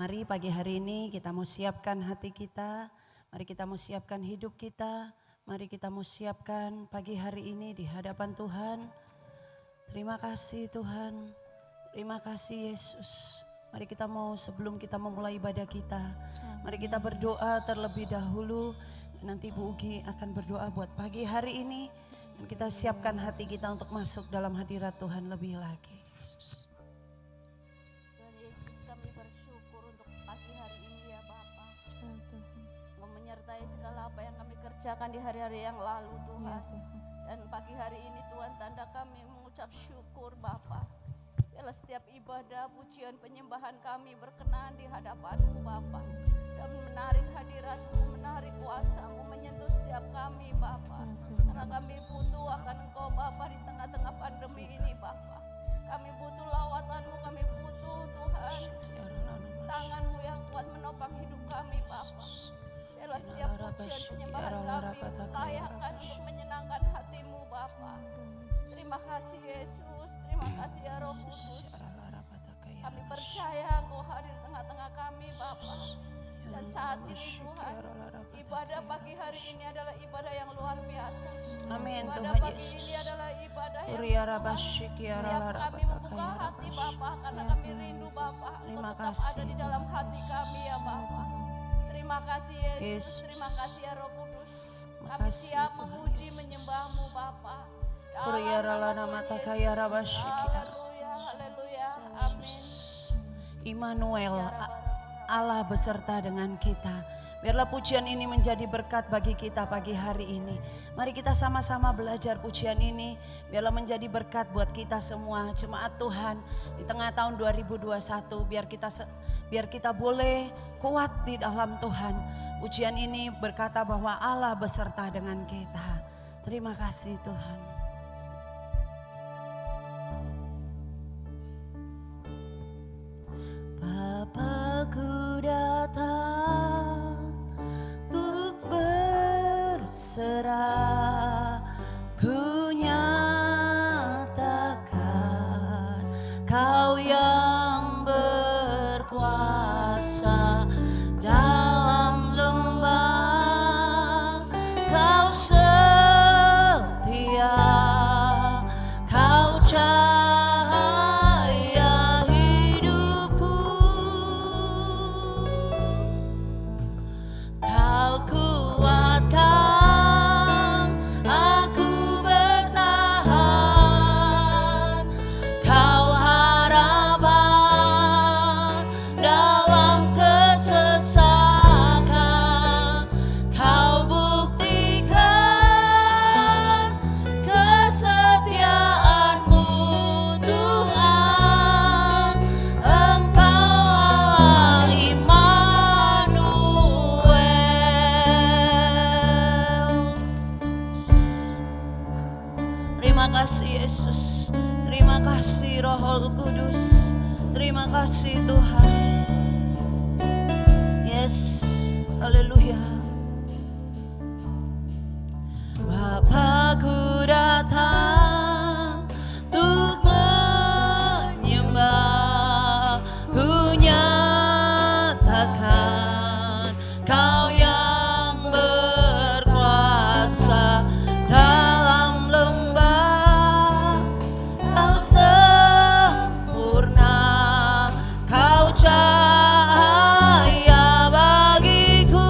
Mari pagi hari ini kita mau siapkan hati kita, mari kita mau siapkan hidup kita, mari kita mau siapkan pagi hari ini di hadapan Tuhan. Terima kasih Tuhan, terima kasih Yesus. Mari kita mau sebelum kita memulai ibadah kita, mari kita berdoa terlebih dahulu. Nanti Bu Ugi akan berdoa buat pagi hari ini. Dan kita siapkan hati kita untuk masuk dalam hadirat Tuhan lebih lagi. Yesus. Tuhan Yesus, kami bersyukur untuk pagi hari ini ya Bapa. Engkau menyertai segala apa yang kami kerjakan di hari-hari yang lalu Tuhan. Dan pagi hari ini Tuhan, tanda kami mengucap syukur Bapa. Biarlah setiap ibadah, pujian, penyembahan kami berkenan di hadapan-Mu Bapa. Dan menarik hadirat-Mu, menarik kuasa-Mu, menyentuh setiap kami Bapa. Karena kami butuh akan Engkau Bapa di tengah-tengah pandemi ini Bapa. Kami butuh lawatan-Mu, kami butuh Tuhan tangan-Mu yang kuat menopang hidup kami Bapa. Biarlah setiap pujian penyembahan kami layakkan untuk menyenangkan hati-Mu Bapa. Terima kasih Yesus, terima kasih ya Roh Kudus. Kami percaya Engkau hadir di tengah-tengah kami Bapa. Dan saat ini Tuhan, ibadah pagi hari ini adalah ibadah yang luar biasa. Amin Ibadah Tuhan pagi Yesus. ini adalah ibadah yang Tuhan, setiap kami membuka hati Bapa, karena kami rindu Bapa Terima Engkau tetap kasih, ada di dalam hati kami ya Bapa. Terima kasih Yesus, terima kasih ya Roh Kudus. Kami Makasih, siap Tuhan memuji Yesus. menyembah-Mu Bapa. Haleluya, haleluya, amin. Immanuel, Allah beserta dengan kita. Biarlah pujian ini menjadi berkat bagi kita pagi hari ini. Mari kita sama-sama belajar pujian ini. Biarlah menjadi berkat buat kita semua, jemaat Tuhan di tengah tahun 2021. Biar kita boleh kuat di dalam Tuhan. Pujian ini berkata bahwa Allah beserta dengan kita. Terima kasih Tuhan. Bapakku datang untuk berserah, ku nyatakan Kau yang berkuasa dalam lembah, Kau setia, Kau cahaya hidupku, Kau kuatkan aku bertahan, Kau harapan dalam kesesakan, Kau buktikan kesetiaan-Mu Tuhan. Engkau Allah Immanuel. Terima kasih Yesus, terima kasih Roh Kudus, terima kasih Tuhan. Yes, haleluya. Bapakku datang untuk menyembah, ku nyatakan Kau yang berkuasa dalam lembah, Kau sempurna, Kau cahaya bagiku,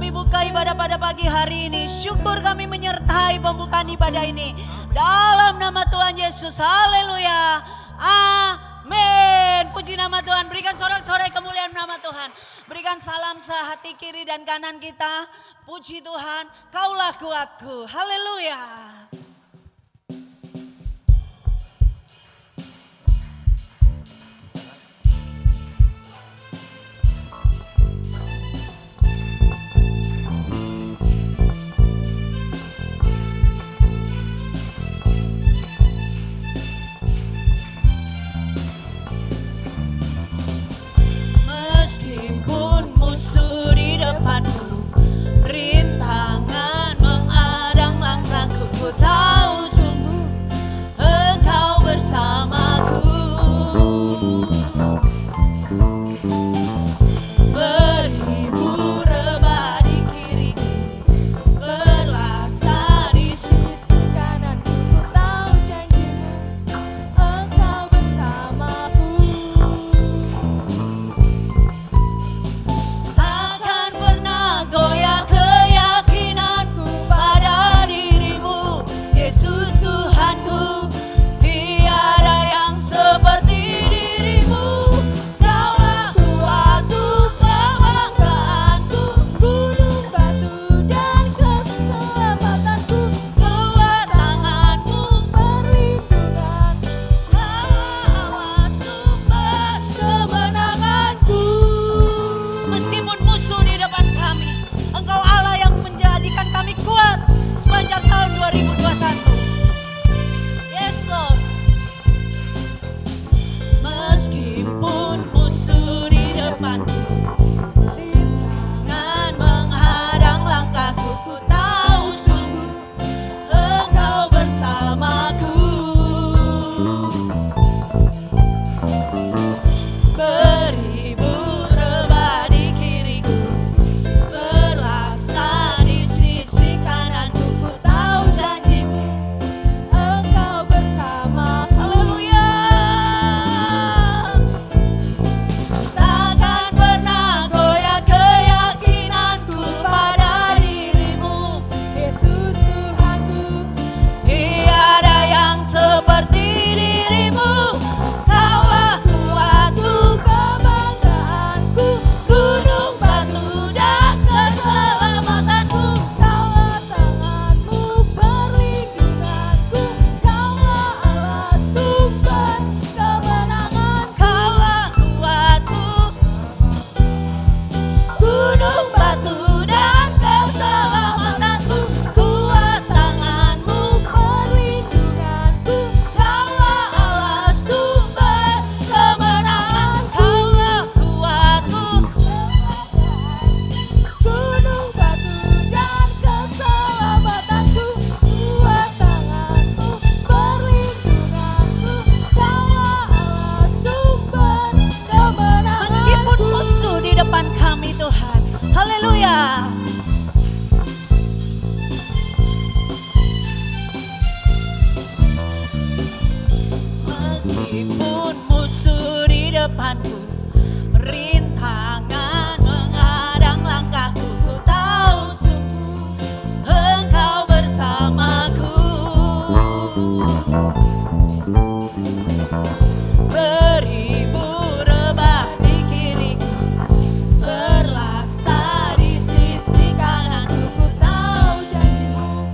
Kami buka ibadah pada pagi hari ini. Syukur kami menyertai pembukaan ibadah ini. Dalam nama Tuhan Yesus. Haleluya. Amin. Puji nama Tuhan. Berikan sorak-sorai kemuliaan nama Tuhan. Berikan salam sehati kiri dan kanan kita. Puji Tuhan. Kaulah kuatku. Haleluya. Meskipun musuh di depanku, rintangan menghadang langkahku, ku tahu sungguh Engkau bersamaku. Beribu rebah di kiriku, berlaksa di sisi kananku, ku tahu janjimu Engkau bersamaku. Takkan pernah goyah keyakinanku pada dirimu, Yesus Tuhanku. Tiada yang seperti dirimu. Kaulah kuatku, kebanggaanku, gunung batu dan keselamatanku. Kuat tanganmu, perlindungan, Kaulah sumber kemenanganku. Meskipun musuh di depan kami, Engkau Allah yang menjadikan kami kuat sepanjang tahun 2021. Yes Lord. Meskipun musuh di depanku, rintangan menghadang langkahku, ku tahu sungguh Engkau bersamaku. Beribu rebah di kiriku, berlaksa di sisi kananku, ku tahu janjimu Engkau bersamaku. Haleluya. Takkan pernah goyah keyakinanku pada dirimu, Yesus Tuhanku. Tiada yang seperti dirimu. Kaulah kuatku, kebanggaanku, gunung batu dan keselamatanku. Kaulah tanganmu, perlindunganku, Kaulah Allah sumber kemenangan. Kaulah kuatku, gunung batu dan keselamatanku. Kuat tanganmu, perlindunganku, Kaulah Allah sumber kemenangan. Kaulah kuatku, gunung batu dan keselamatanku. Kuat tanganmu, perlindunganku, Kaulah Allah sumber kemenangan. Meskipun musuh di depan kami Tuhan. Haleluya. Meskipun musuh di depanku, rintangan menghadang langkahku, ku tahu sungguh Engkau bersamaku. Beribu rebah di kiriku, berlaksa di sisi kananku, ku tahu janjimu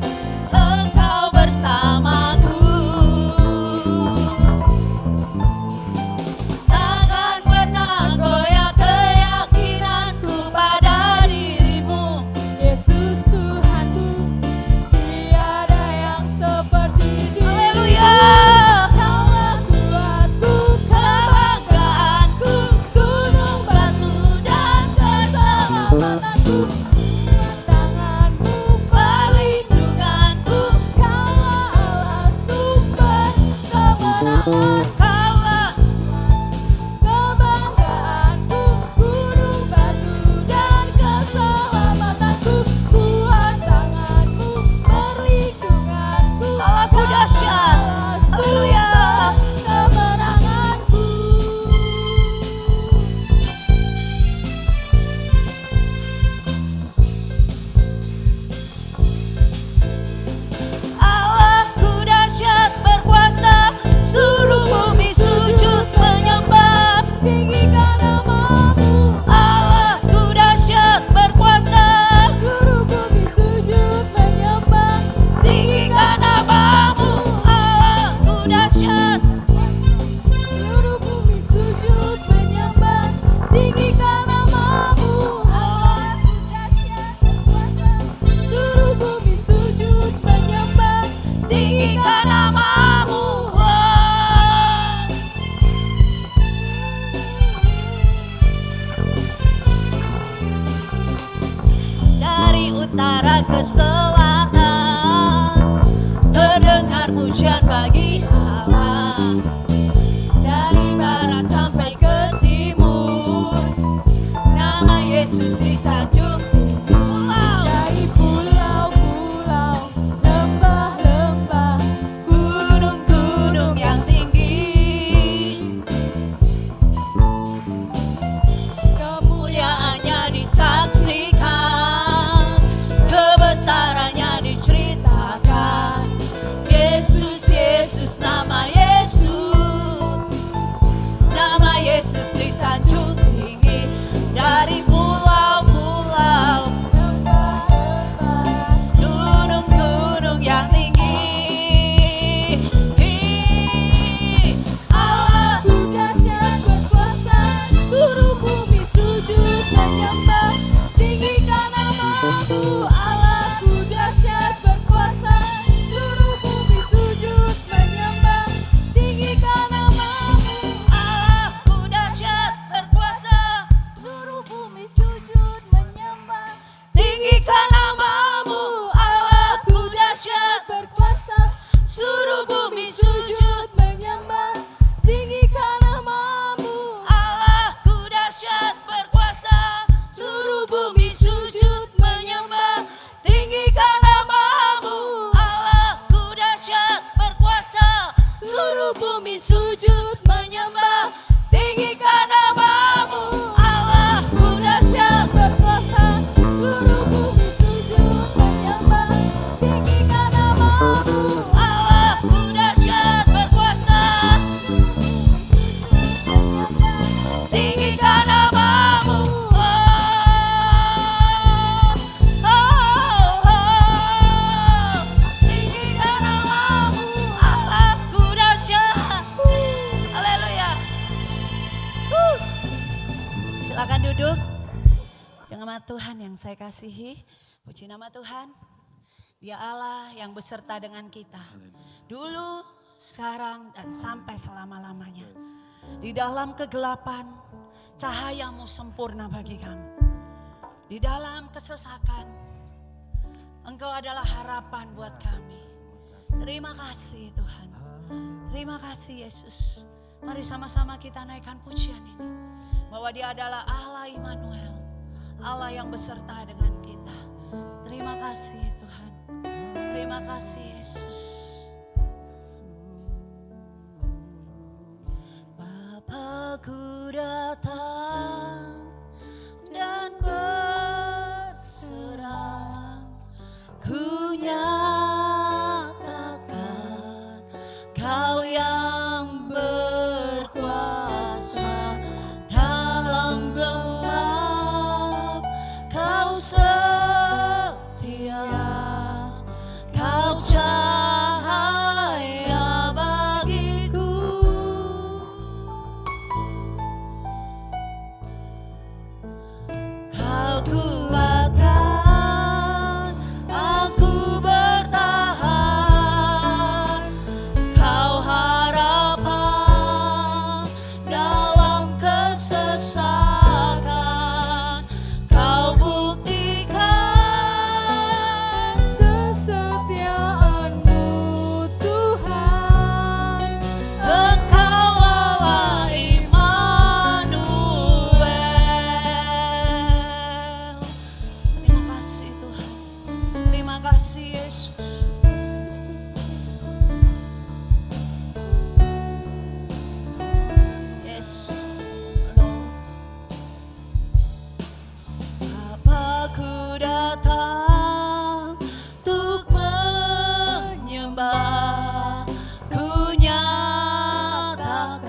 Engkau bersamaku. Takkan ke selatan, terdengar pujian bagi Allah. Dari barat sampai ke timur, nama Yesus disanjung. Dari pulau-pulau, lembah-lembah, Gunung-gunung yang tinggi, kemuliaannya disaksikan, kebesarannya diceritakan. Yesus, Yesus, nama Yesus disanjung tinggi. Dari pulau-pulau, gunung-gunung yang tinggi, Allahku dahsyat berkuasa, seluruh bumi sujud menyembah, tinggikan namamu. Allahku dahsyat berkuasa, seluruh bumi sujud menyembah, tinggikan namamu. Allahku dahsyat berkuasa, Seluruh bumi sujud menyembah, tinggikan namamu. Allahku dahsyat berkuasa, seluruh bumi sujud sujud. menyembah, tinggikan namamu. Allahku dahsyat berkuasa, seluruh bumi sujud menyembah, tinggikan namamu. Allahku dahsyat berkuasa, seluruh bumi sujud menyembah, tinggikan namamu. Allahku dahsyat Berkuasa, seluruh bumi sujud menyembah, tinggikan namamu. Allahku dahsyat berkuasa, tinggikan namamu. Tinggikan namamu. Allahku dahsyat. Haleluya. Silakan duduk. Dengan Tuhan yang saya kasihi, puji nama Tuhan. Dia Allah yang beserta dengan kita. Dulu, sekarang, dan sampai selama-lamanya. Di dalam kegelapan, cahayamu sempurna bagi kami. Di dalam kesesakan, Engkau adalah harapan buat kami. Terima kasih Tuhan. Terima kasih Yesus. Mari sama-sama kita naikkan pujian ini. Bahwa Dia adalah Allah Immanuel. Allah yang beserta dengan kita. Terima kasih Tuhan. Terima kasih Yesus. Bapakku datang dan berserah, ku nyatakan Kau yang berkuasa dalam gelap. Kau setia, Kau cahaya bagiku. Kau kuatkan aku bertahan. Kau harapan dalam kesesakan. Kau buktikan Kesetiaanmu Tuhan, Engkau Allah Immanuel. Terima kasih Tuhan. Terima kasih Yesus. Yes, Lord. Bapakku datang untuk menyembah, ku nyatakan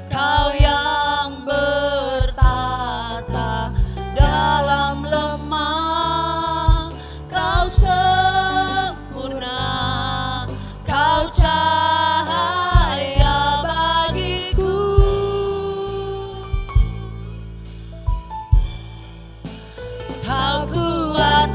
Kau yang bertata dalam lemah. Kau sempurna, Kau cahaya bagiku. Kau kuat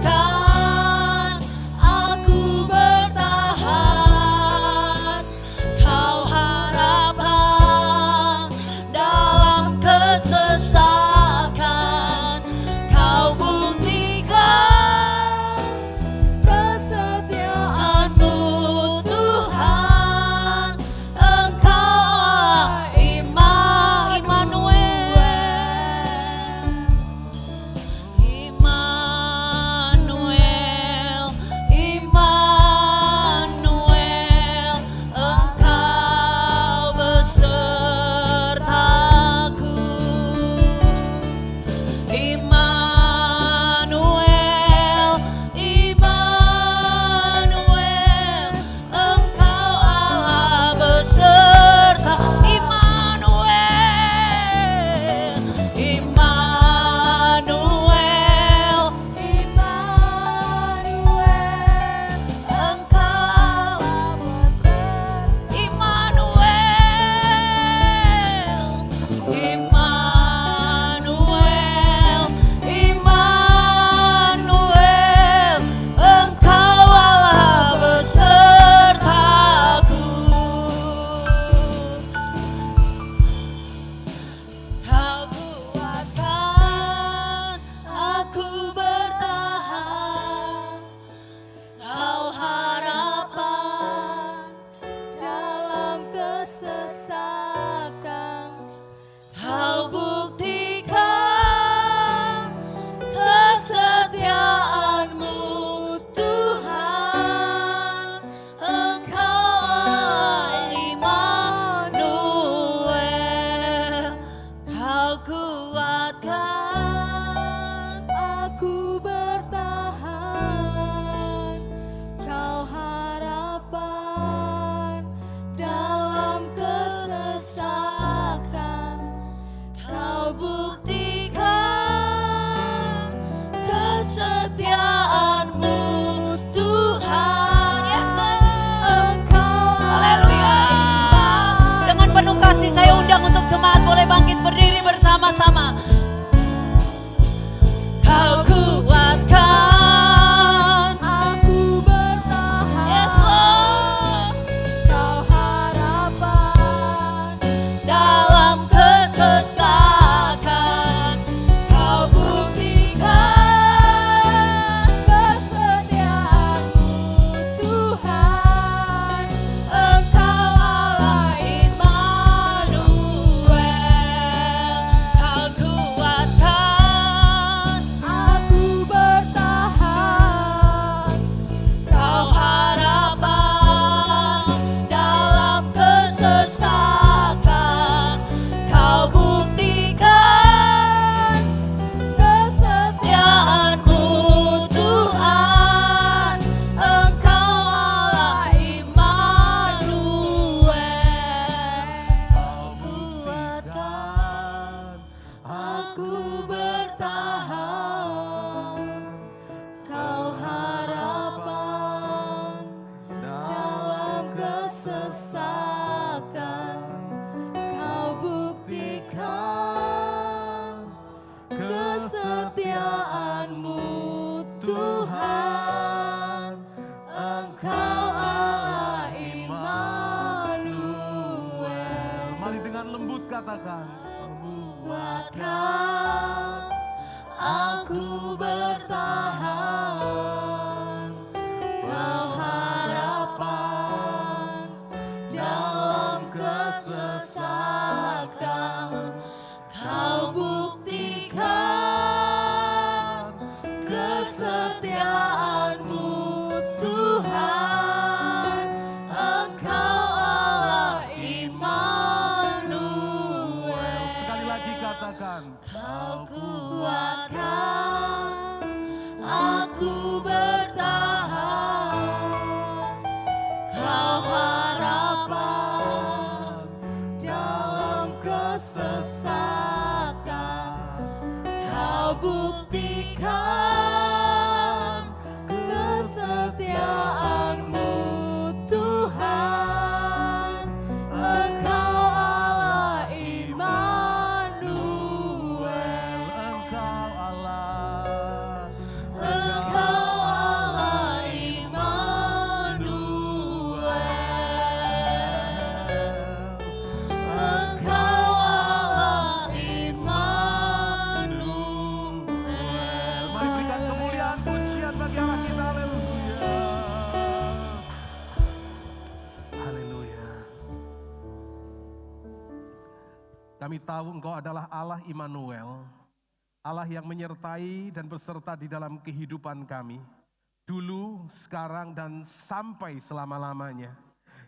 katakan. Kuatkan aku bertahan, kau harapan dalam kesesakan, kau buktikan kesetiaanmu Tuhan, Engkau Allah Immanuel. Sekali lagi katakan. Kau kuatkan aku bertahan, kau harapan dalam kesesakan, kau buktikan kesetiaanmu Tuhan, Engkau Allah Immanuel. Engkau Allah. Engkau Allah Immanuel. Engkau Allah Immanuel. Mari berikan kemuliaan pujian bagi Allah kita. Haleluya. Haleluya. Kami tahu Engkau adalah Allah Immanuel, Allah yang menyertai dan beserta di dalam kehidupan kami, dulu, sekarang, dan sampai selama-lamanya.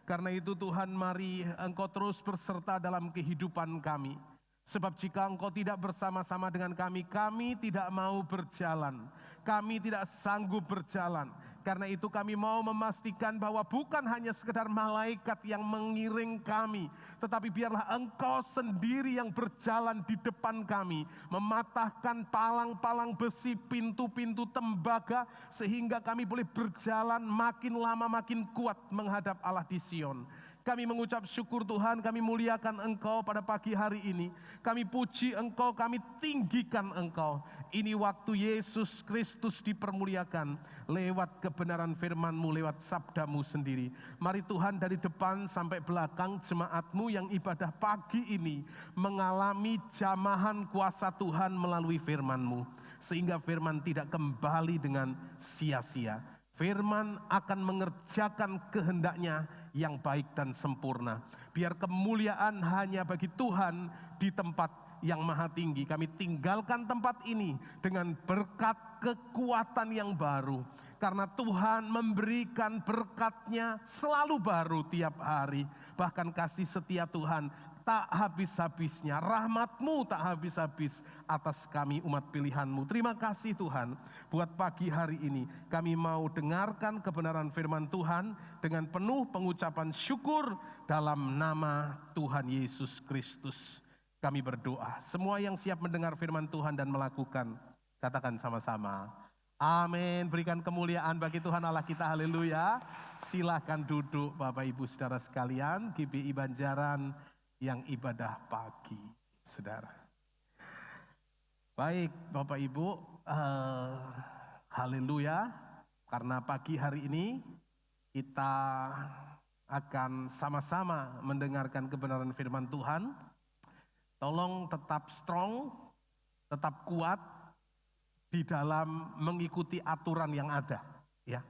Karena itu Tuhan, mari Engkau terus berserta dalam kehidupan kami. Sebab jika Engkau tidak bersama-sama dengan kami, kami tidak mau berjalan. Kami tidak sanggup berjalan. Karena itu kami mau memastikan bahwa bukan hanya sekedar malaikat yang mengiring kami, tetapi biarlah Engkau sendiri yang berjalan di depan kami, mematahkan palang-palang besi, pintu-pintu tembaga, sehingga kami boleh berjalan makin lama makin kuat menghadap Allah di Sion. Kami mengucap syukur Tuhan, kami muliakan Engkau pada pagi hari ini. Kami puji Engkau, kami tinggikan Engkau. Ini waktu Yesus Kristus dipermuliakan lewat kebenaran firman-Mu, lewat sabda-Mu sendiri. Mari Tuhan, dari depan sampai belakang jemaat-Mu yang ibadah pagi ini mengalami jamahan kuasa Tuhan melalui firman-Mu. Sehingga firman tidak kembali dengan sia-sia. Firman akan mengerjakan kehendaknya yang baik dan sempurna. Biar kemuliaan hanya bagi Tuhan di tempat yang maha tinggi. Kami tinggalkan tempat ini dengan berkat kekuatan yang baru. Karena Tuhan memberikan berkat-Nya selalu baru tiap hari. Bahkan kasih setia Tuhan tak habis-habisnya, rahmat-Mu tak habis-habis atas kami umat pilihan-Mu. Terima kasih Tuhan, buat pagi hari ini kami mau dengarkan kebenaran firman Tuhan dengan penuh pengucapan syukur dalam nama Tuhan Yesus Kristus. Kami berdoa, semua yang siap mendengar firman Tuhan dan melakukan, katakan sama-sama, amin. Berikan kemuliaan bagi Tuhan Allah kita, haleluya. Silahkan duduk Bapak Ibu Saudara sekalian, GBI Banjaran yang ibadah pagi, saudara. Baik Bapak Ibu, haleluya, karena pagi hari ini kita akan sama-sama mendengarkan kebenaran firman Tuhan. Tolong tetap strong, tetap kuat di dalam mengikuti aturan yang ada, ya.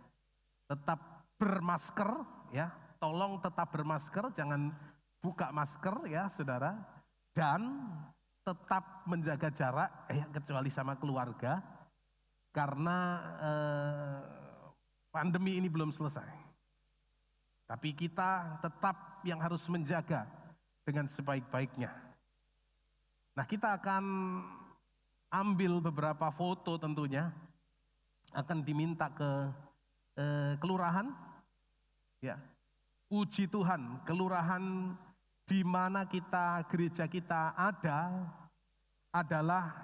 Tetap bermasker, ya. Tolong tetap bermasker, jangan buka masker ya saudara, dan tetap menjaga jarak kecuali sama keluarga, karena pandemi ini belum selesai. Tapi kita tetap yang harus menjaga dengan sebaik-baiknya. Nah, kita akan ambil beberapa foto tentunya, akan diminta ke kelurahan, ya. Puji Tuhan, kelurahan di mana gereja kita ada adalah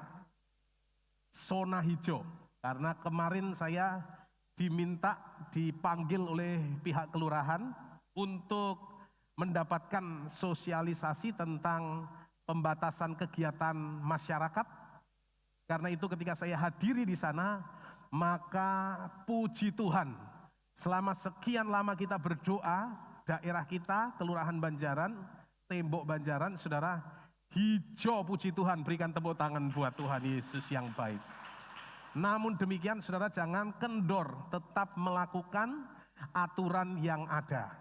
zona hijau. Karena kemarin saya dipanggil oleh pihak kelurahan untuk mendapatkan sosialisasi tentang pembatasan kegiatan masyarakat. Karena itu ketika saya hadiri di sana, maka puji Tuhan, selama sekian lama kita berdoa, daerah kita, Kelurahan Banjaran, Tembok Banjaran, saudara, hijau, puji Tuhan, berikan tepuk tangan buat Tuhan Yesus yang baik. Namun demikian saudara jangan kendor, tetap melakukan aturan yang ada.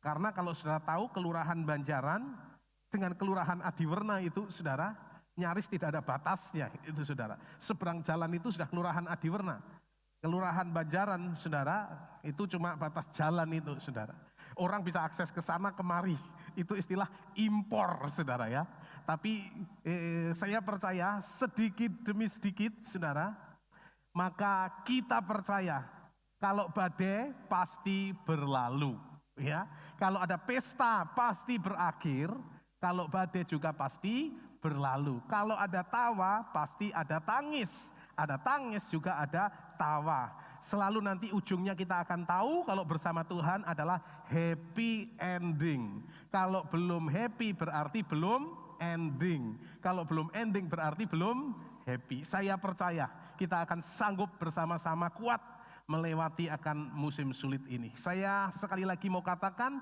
Karena kalau saudara tahu Kelurahan Banjaran dengan Kelurahan Adiwerna itu saudara, nyaris tidak ada batasnya itu saudara. Seberang jalan itu sudah Kelurahan Adiwerna. Kelurahan Banjaran saudara, itu cuma batas jalan itu saudara. Orang bisa akses ke sana kemari, itu istilah impor saudara ya. Tapi saya percaya sedikit demi sedikit saudara, maka kita percaya kalau badai pasti berlalu ya. Kalau ada pesta pasti berakhir, kalau badai juga pasti berlalu. Kalau ada tawa pasti ada tangis, ada tangis juga ada tawa. Selalu nanti ujungnya kita akan tahu kalau bersama Tuhan adalah happy ending. Kalau belum happy berarti belum ending. Kalau belum ending berarti belum happy. Saya percaya kita akan sanggup bersama-sama kuat melewati akan musim sulit ini. Saya sekali lagi mau katakan,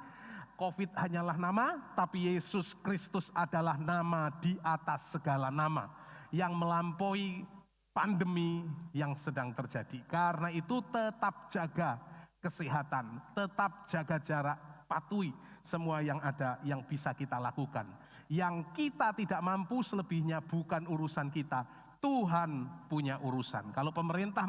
COVID hanyalah nama, tapi Yesus Kristus adalah nama di atas segala nama yang melampaui pandemi yang sedang terjadi. Karena itu tetap jaga kesehatan, tetap jaga jarak, patuhi semua yang ada yang bisa kita lakukan. Yang kita tidak mampu selebihnya bukan urusan kita, Tuhan punya urusan. Kalau pemerintah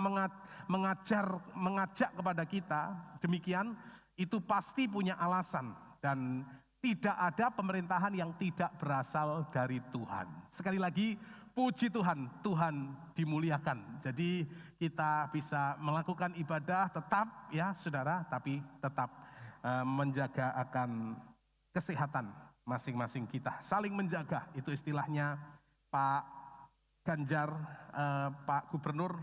mengajak kepada kita demikian, itu pasti punya alasan. Dan tidak ada pemerintahan yang tidak berasal dari Tuhan. Sekali lagi, puji Tuhan, Tuhan dimuliakan. Jadi kita bisa melakukan ibadah tetap ya saudara, tapi tetap menjaga akan kesehatan masing-masing kita. Saling menjaga, itu istilahnya Pak Ganjar, Pak Gubernur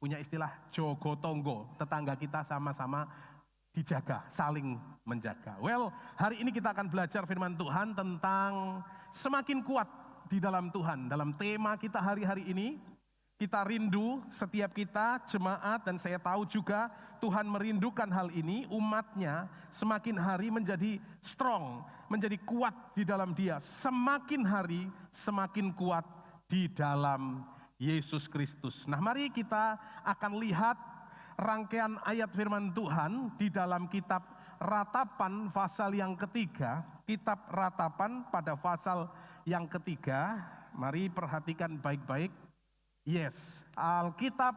punya istilah jogo tonggo. Tetangga kita sama-sama dijaga, saling menjaga. Well, hari ini kita akan belajar firman Tuhan tentang semakin kuat di dalam Tuhan. Dalam tema kita hari-hari ini, kita rindu setiap kita jemaat, dan saya tahu juga Tuhan merindukan hal ini, umatnya semakin hari menjadi strong, menjadi kuat di dalam Dia. Semakin hari semakin kuat di dalam Yesus Kristus. Nah, mari kita akan lihat rangkaian ayat firman Tuhan di dalam kitab Ratapan pasal yang ketiga. Kitab Ratapan pada pasal yang ketiga, mari perhatikan baik-baik. Yes, Alkitab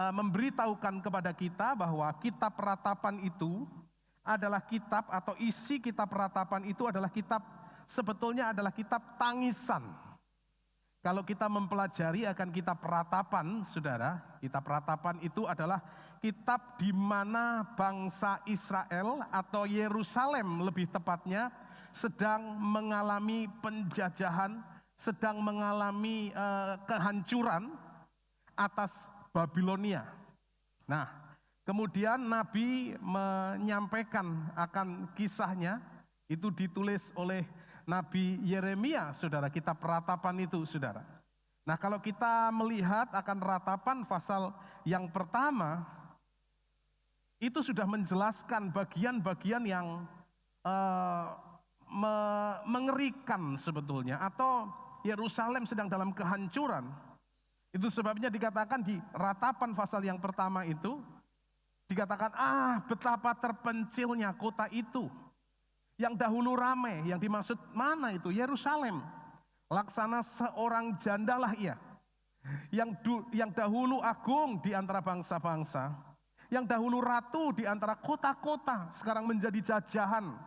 memberitahukan kepada kita bahwa kitab Ratapan itu adalah kitab, atau isi kitab Ratapan itu adalah kitab, sebetulnya adalah kitab tangisan. Kalau kita mempelajari akan kitab Ratapan, saudara, kitab Ratapan itu adalah kitab di mana bangsa Israel atau Yerusalem lebih tepatnya sedang mengalami penjajahan, sedang mengalami kehancuran atas Babilonia. Nah, kemudian Nabi menyampaikan akan kisahnya, itu ditulis oleh Nabi Yeremia, saudara, kitab Ratapan itu, saudara. Nah, kalau kita melihat akan Ratapan pasal yang pertama, itu sudah menjelaskan bagian-bagian yang mengerikan sebetulnya, atau Yerusalem sedang dalam kehancuran. Itu sebabnya dikatakan di Ratapan pasal yang pertama itu, dikatakan, betapa terpencilnya kota itu. Yang dahulu ramai, yang dimaksud mana itu? Yerusalem. Laksana seorang jandalah ia. Yang dahulu agung di antara bangsa-bangsa. Yang dahulu ratu di antara kota-kota, sekarang menjadi jajahan.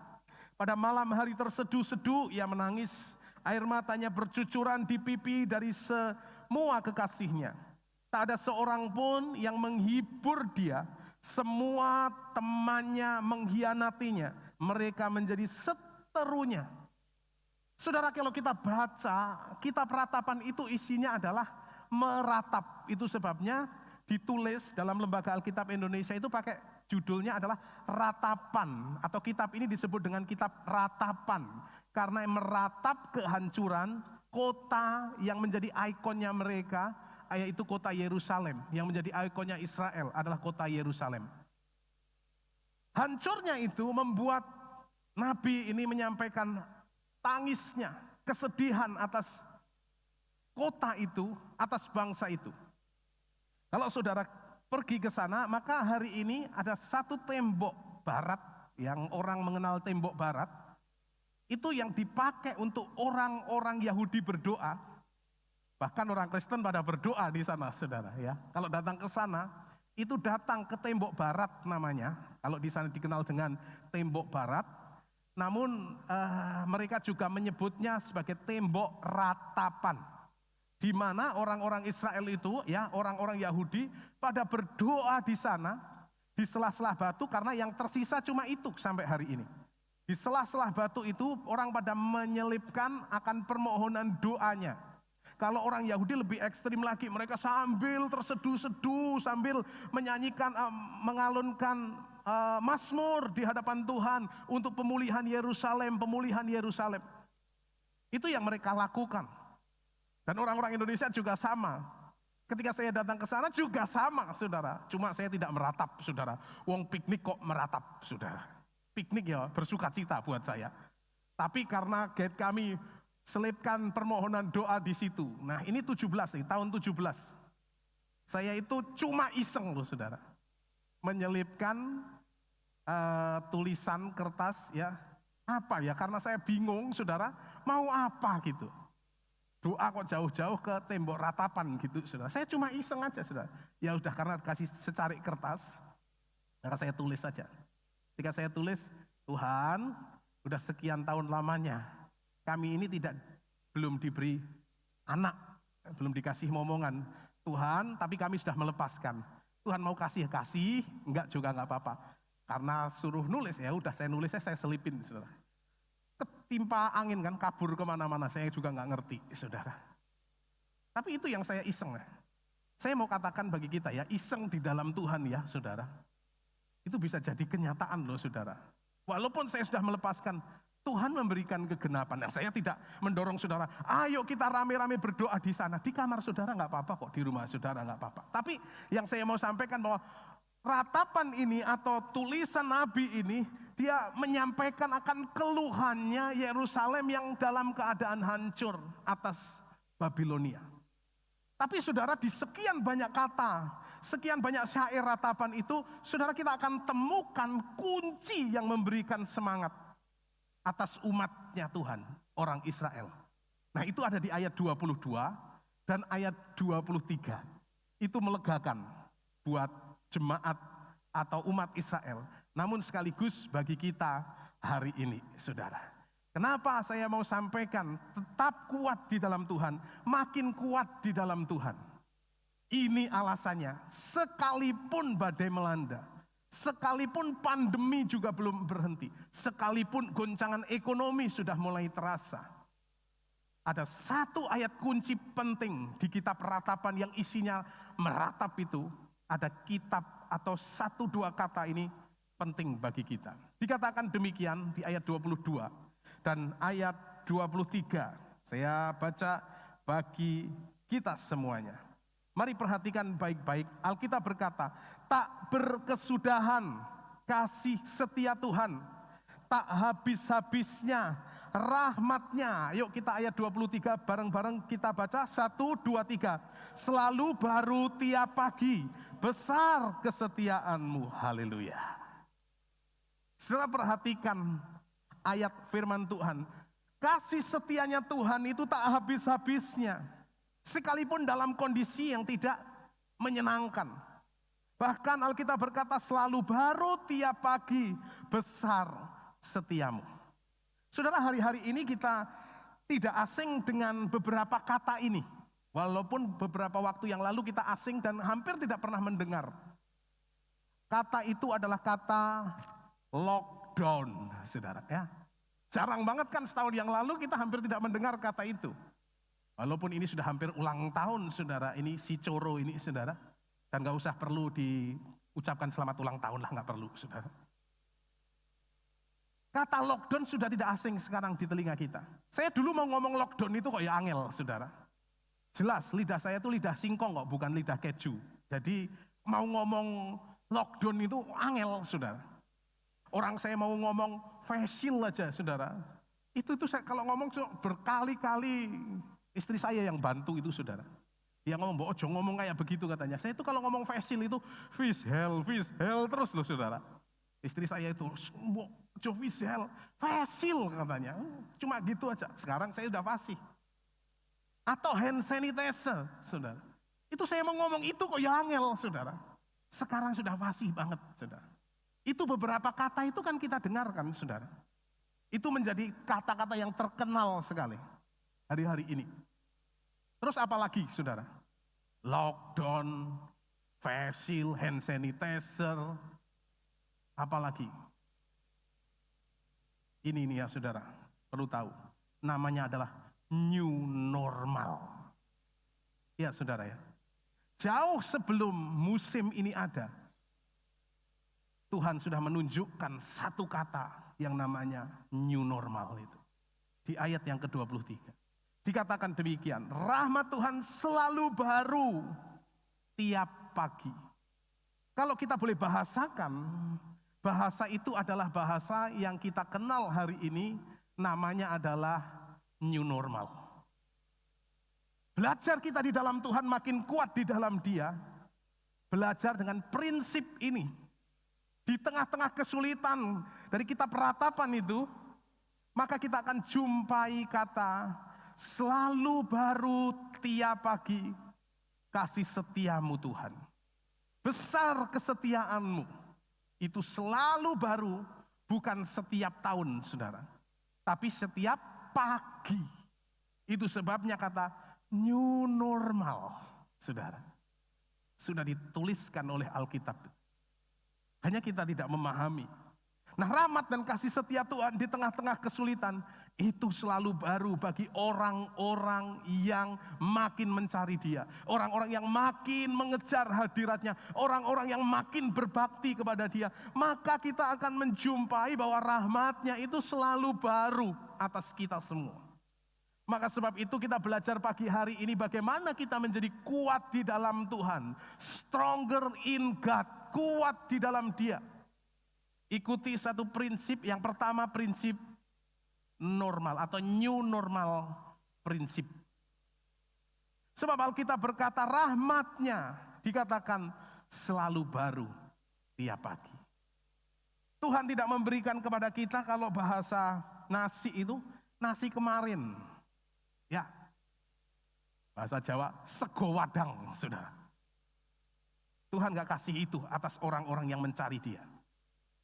Pada malam hari terseduh-seduh ia menangis. Air matanya bercucuran di pipi dari semua kekasihnya. Tak ada seorang pun yang menghibur dia. Semua temannya mengkhianatinya. Mereka menjadi seterunya. Saudara, kalau kita baca kitab Ratapan itu isinya adalah meratap. Itu sebabnya ditulis dalam Lembaga Alkitab Indonesia itu pakai judulnya adalah Ratapan. Atau kitab ini disebut dengan kitab Ratapan. Karena meratap kehancuran kota yang menjadi ikonnya mereka, yaitu kota Yerusalem. Yang menjadi ikonnya Israel adalah kota Yerusalem. Hancurnya itu membuat Nabi ini menyampaikan tangisnya. kesedihan atas kota itu, atas bangsa itu. Kalau saudara pergi ke sana, maka hari ini ada satu tembok barat yang orang mengenal tembok barat. Itu yang dipakai untuk orang-orang Yahudi berdoa. Bahkan orang Kristen pada berdoa di sana, saudara ya. Kalau datang ke sana, itu datang ke tembok barat namanya. Kalau di sana dikenal dengan tembok barat. Namun mereka juga menyebutnya sebagai tembok ratapan. Di mana orang-orang Israel itu, ya, orang-orang Yahudi pada berdoa di sana, di sela-sela batu, karena yang tersisa cuma itu sampai hari ini. Di sela-sela batu itu orang pada menyelipkan akan permohonan doanya. Kalau orang Yahudi lebih ekstrim lagi, mereka sambil terseduh-seduh, sambil menyanyikan, mengalunkan mazmur di hadapan Tuhan untuk pemulihan Yerusalem, pemulihan Yerusalem. Itu yang mereka lakukan. Dan orang-orang Indonesia juga sama. Ketika saya datang ke sana juga sama, saudara. Cuma saya tidak meratap, saudara. Wong piknik kok meratap, saudara. Piknik ya bersuka cita buat saya. Tapi karena guide kami selipkan permohonan doa di situ. Nah ini 17 nih, tahun 17. Saya itu cuma iseng loh, saudara. Menyelipkan tulisan kertas, ya, apa ya, karena saya bingung, saudara, mau apa gitu. Doa kok jauh-jauh ke tembok ratapan gitu, saudara. Saya cuma iseng aja, saudara. Ya udah, karena kasih secarik kertas, maka saya tulis saja. Ketika saya tulis, Tuhan, udah sekian tahun lamanya kami ini belum diberi anak, belum dikasih momongan. Tuhan, tapi kami sudah melepaskan. Tuhan mau kasih, enggak juga enggak apa-apa. Karena suruh nulis, ya udah saya nulis, saya selipin, saudara. Ketimpa angin kan, kabur kemana-mana, saya juga enggak ngerti, saudara. Tapi itu yang saya iseng. Saya mau katakan bagi kita ya, iseng di dalam Tuhan ya, saudara. Itu bisa jadi kenyataan loh, saudara. Walaupun saya sudah melepaskan, Tuhan memberikan kegenapan. Nah, saya tidak mendorong saudara, ayo kita rame-rame berdoa di sana. Di kamar saudara nggak apa-apa kok, di rumah saudara nggak apa-apa. Tapi yang saya mau sampaikan bahwa ratapan ini atau tulisan Nabi ini, dia menyampaikan akan keluhannya Yerusalem yang dalam keadaan hancur atas Babilonia. Tapi saudara, di sekian banyak kata, sekian banyak syair ratapan itu, saudara, kita akan temukan kunci yang memberikan semangat atas umatnya Tuhan, orang Israel. Nah itu ada di ayat 22 dan ayat 23. Itu melegakan buat jemaat atau umat Israel. Namun sekaligus bagi kita hari ini, saudara. Kenapa saya mau sampaikan tetap kuat di dalam Tuhan, makin kuat di dalam Tuhan. Ini alasannya, sekalipun badai melanda, sekalipun pandemi juga belum berhenti, sekalipun goncangan ekonomi sudah mulai terasa. Ada satu ayat kunci penting di kitab ratapan yang isinya meratap itu, ada kitab atau 1-2 kata ini penting bagi kita. Dikatakan demikian di ayat 22 dan ayat 23. Saya baca bagi kita semuanya. Mari perhatikan baik-baik. Alkitab berkata, tak berkesudahan kasih setia Tuhan, tak habis-habisnya rahmatnya. Yuk kita ayat 23 bareng-bareng kita baca. 1, 2, 3. Selalu baru tiap pagi, besar kesetiaanmu. Haleluya. Saudara perhatikan ayat firman Tuhan. Kasih setianya Tuhan itu tak habis-habisnya. Sekalipun dalam kondisi yang tidak menyenangkan. Bahkan Alkitab berkata selalu baru tiap pagi, besar setiamu. Saudara, hari-hari ini kita tidak asing dengan beberapa kata ini. Walaupun beberapa waktu yang lalu kita asing dan hampir tidak pernah mendengar. Kata itu adalah kata lockdown, saudara ya. Jarang banget kan, setahun yang lalu kita hampir tidak mendengar kata itu. Walaupun ini sudah hampir ulang tahun, saudara, ini si Coro ini, saudara. Dan gak usah perlu diucapkan selamat ulang tahun lah, gak perlu, saudara. Kata lockdown sudah tidak asing sekarang di telinga kita. Saya dulu mau ngomong lockdown itu kok ya angel, saudara. Jelas, lidah saya itu lidah singkong kok, bukan lidah keju. Jadi mau ngomong lockdown itu angel, saudara. Orang saya mau ngomong facial aja, saudara. Itu saya kalau ngomong berkali-kali, istri saya yang bantu itu saudara. Dia ngomong, ojo ngomong kayak begitu katanya. Saya itu kalau ngomong fasil itu, fish hell terus loh saudara. Istri saya itu, ojo fish hell, fasil katanya. Cuma gitu aja, sekarang saya udah fasih. Atau hand sanitizer, saudara. Itu saya mau ngomong itu kok ya angel, saudara. Sekarang sudah fasih banget, saudara. Itu beberapa kata itu kan kita dengarkan, saudara. Itu menjadi kata-kata yang terkenal sekali hari-hari ini. Terus apa lagi, saudara? Lockdown, facial, hand sanitizer, apa lagi? Ini nih ya saudara, perlu tahu. Namanya adalah new normal. Ya saudara ya. Jauh sebelum musim ini ada, Tuhan sudah menunjukkan satu kata yang namanya new normal itu. Di ayat yang ke-23. Dikatakan demikian, rahmat Tuhan selalu baru tiap pagi. Kalau kita boleh bahasakan, bahasa itu adalah bahasa yang kita kenal hari ini, namanya adalah new normal. Belajar kita di dalam Tuhan makin kuat di dalam Dia, belajar dengan prinsip ini. Di tengah-tengah kesulitan dari kita peratapan itu, maka kita akan jumpai kata selalu baru tiap pagi kasih setiamu Tuhan. Besar kesetiaanmu, itu selalu baru, bukan setiap tahun saudara. Tapi setiap pagi. Itu sebabnya kata new normal saudara. Sudah dituliskan oleh Alkitab. Hanya kita tidak memahami. Nah rahmat dan kasih setia Tuhan di tengah-tengah kesulitan itu selalu baru bagi orang-orang yang makin mencari Dia. Orang-orang yang makin mengejar hadiratnya. Orang-orang yang makin berbakti kepada Dia. Maka kita akan menjumpai bahwa rahmat-Nya itu selalu baru atas kita semua. Maka sebab itu kita belajar pagi hari ini bagaimana kita menjadi kuat di dalam Tuhan. Stronger in God, kuat di dalam Dia. Ikuti satu prinsip, yang pertama prinsip normal atau new normal prinsip. Sebab Alkitab berkata rahmat-Nya dikatakan selalu baru tiap pagi. Tuhan tidak memberikan kepada kita kalau bahasa nasi itu, nasi kemarin. Ya, bahasa Jawa sego wadang, saudara. Tuhan gak kasih itu atas orang-orang yang mencari Dia.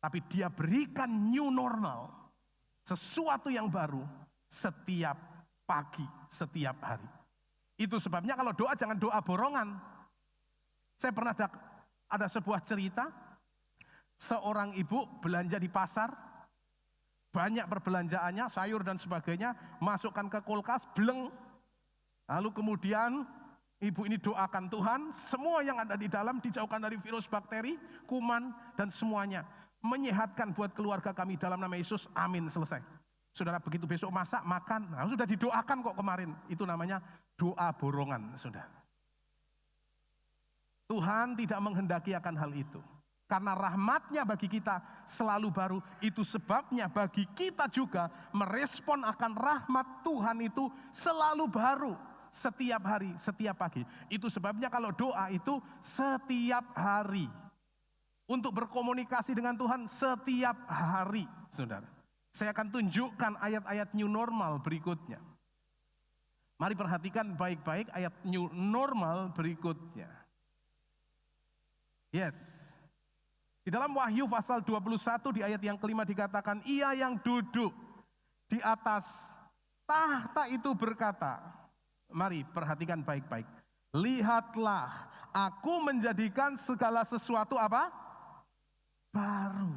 Tapi Dia berikan new normal, sesuatu yang baru setiap pagi, setiap hari. Itu sebabnya kalau doa jangan doa borongan. Saya pernah ada sebuah cerita, seorang ibu belanja di pasar, banyak perbelanjaannya, sayur dan sebagainya, masukkan ke kulkas, bleng. Lalu kemudian ibu ini doakan Tuhan, semua yang ada di dalam dijauhkan dari virus, bakteri, kuman, dan semuanya. Menyehatkan buat keluarga kami dalam nama Yesus, amin, selesai. Saudara begitu besok masak, makan, nah, sudah didoakan kok kemarin. Itu namanya doa borongan, saudara. Tuhan tidak menghendaki akan hal itu. Karena rahmat-Nya bagi kita selalu baru, itu sebabnya bagi kita juga merespon akan rahmat Tuhan itu selalu baru. Setiap hari, setiap pagi. Itu sebabnya kalau doa itu setiap hari. Untuk berkomunikasi dengan Tuhan setiap hari, saudara. Saya akan tunjukkan ayat-ayat new normal berikutnya. Mari perhatikan baik-baik ayat new normal berikutnya. Yes. Di dalam Wahyu pasal 21 di ayat yang kelima dikatakan, Ia yang duduk di atas tahta itu berkata, mari perhatikan baik-baik. Lihatlah, aku menjadikan segala sesuatu apa? Baru.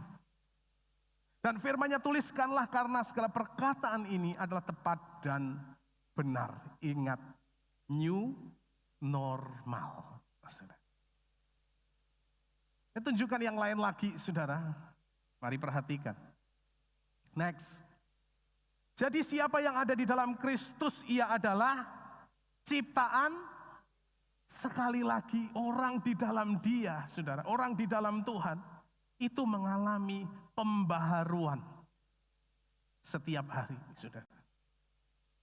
Dan firman-Nya tuliskanlah karena segala perkataan ini adalah tepat dan benar. Ingat, new normal. Saya tunjukkan yang lain lagi, saudara. Mari perhatikan. Next. Jadi siapa yang ada di dalam Kristus, ia adalah ciptaan. Sekali lagi, orang di dalam Dia, saudara. Orang di dalam Tuhan. Itu mengalami pembaharuan. setiap hari, saudara.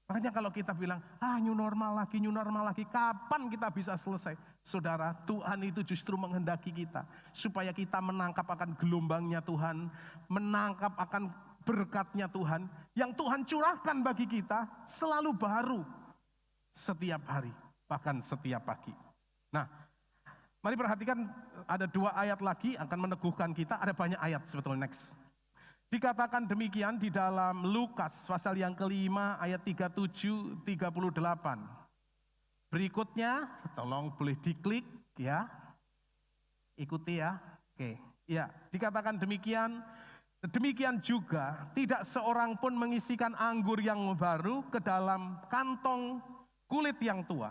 Makanya kalau kita bilang, new normal lagi, kapan kita bisa selesai? Saudara, Tuhan itu justru menghendaki kita, supaya kita menangkap akan gelombangnya Tuhan, menangkap akan berkatnya Tuhan, yang Tuhan curahkan bagi kita selalu baru, setiap hari, bahkan setiap pagi. Nah, mari perhatikan ada 2 ayat lagi akan meneguhkan kita, ada banyak ayat sebetulnya next. Dikatakan demikian di dalam Lukas pasal yang kelima ayat 37-38. Berikutnya, tolong boleh diklik ya. Ikuti ya. Oke. Ya, dikatakan demikian juga tidak seorang pun mengisikan anggur yang baru ke dalam kantong kulit yang tua.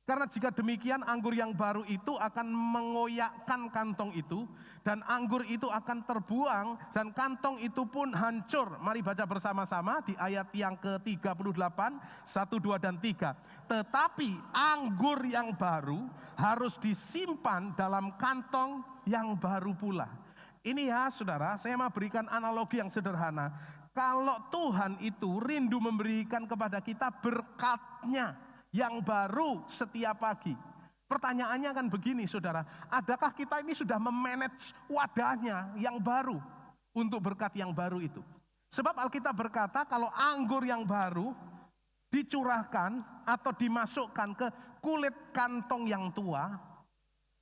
Karena jika demikian anggur yang baru itu akan mengoyakkan kantong itu dan anggur itu akan terbuang dan kantong itu pun hancur. Mari baca bersama-sama di ayat yang ke-38, 1, 2, dan 3. Tetapi anggur yang baru harus disimpan dalam kantong yang baru pula. Ini ya saudara, saya mau berikan analogi yang sederhana. Kalau Tuhan itu rindu memberikan kepada kita berkatnya yang baru setiap pagi. Pertanyaannya kan begini saudara, adakah kita ini sudah memanage wadahnya yang baru untuk berkat yang baru itu? Sebab Alkitab berkata kalau anggur yang baru dicurahkan atau dimasukkan ke kulit kantong yang tua,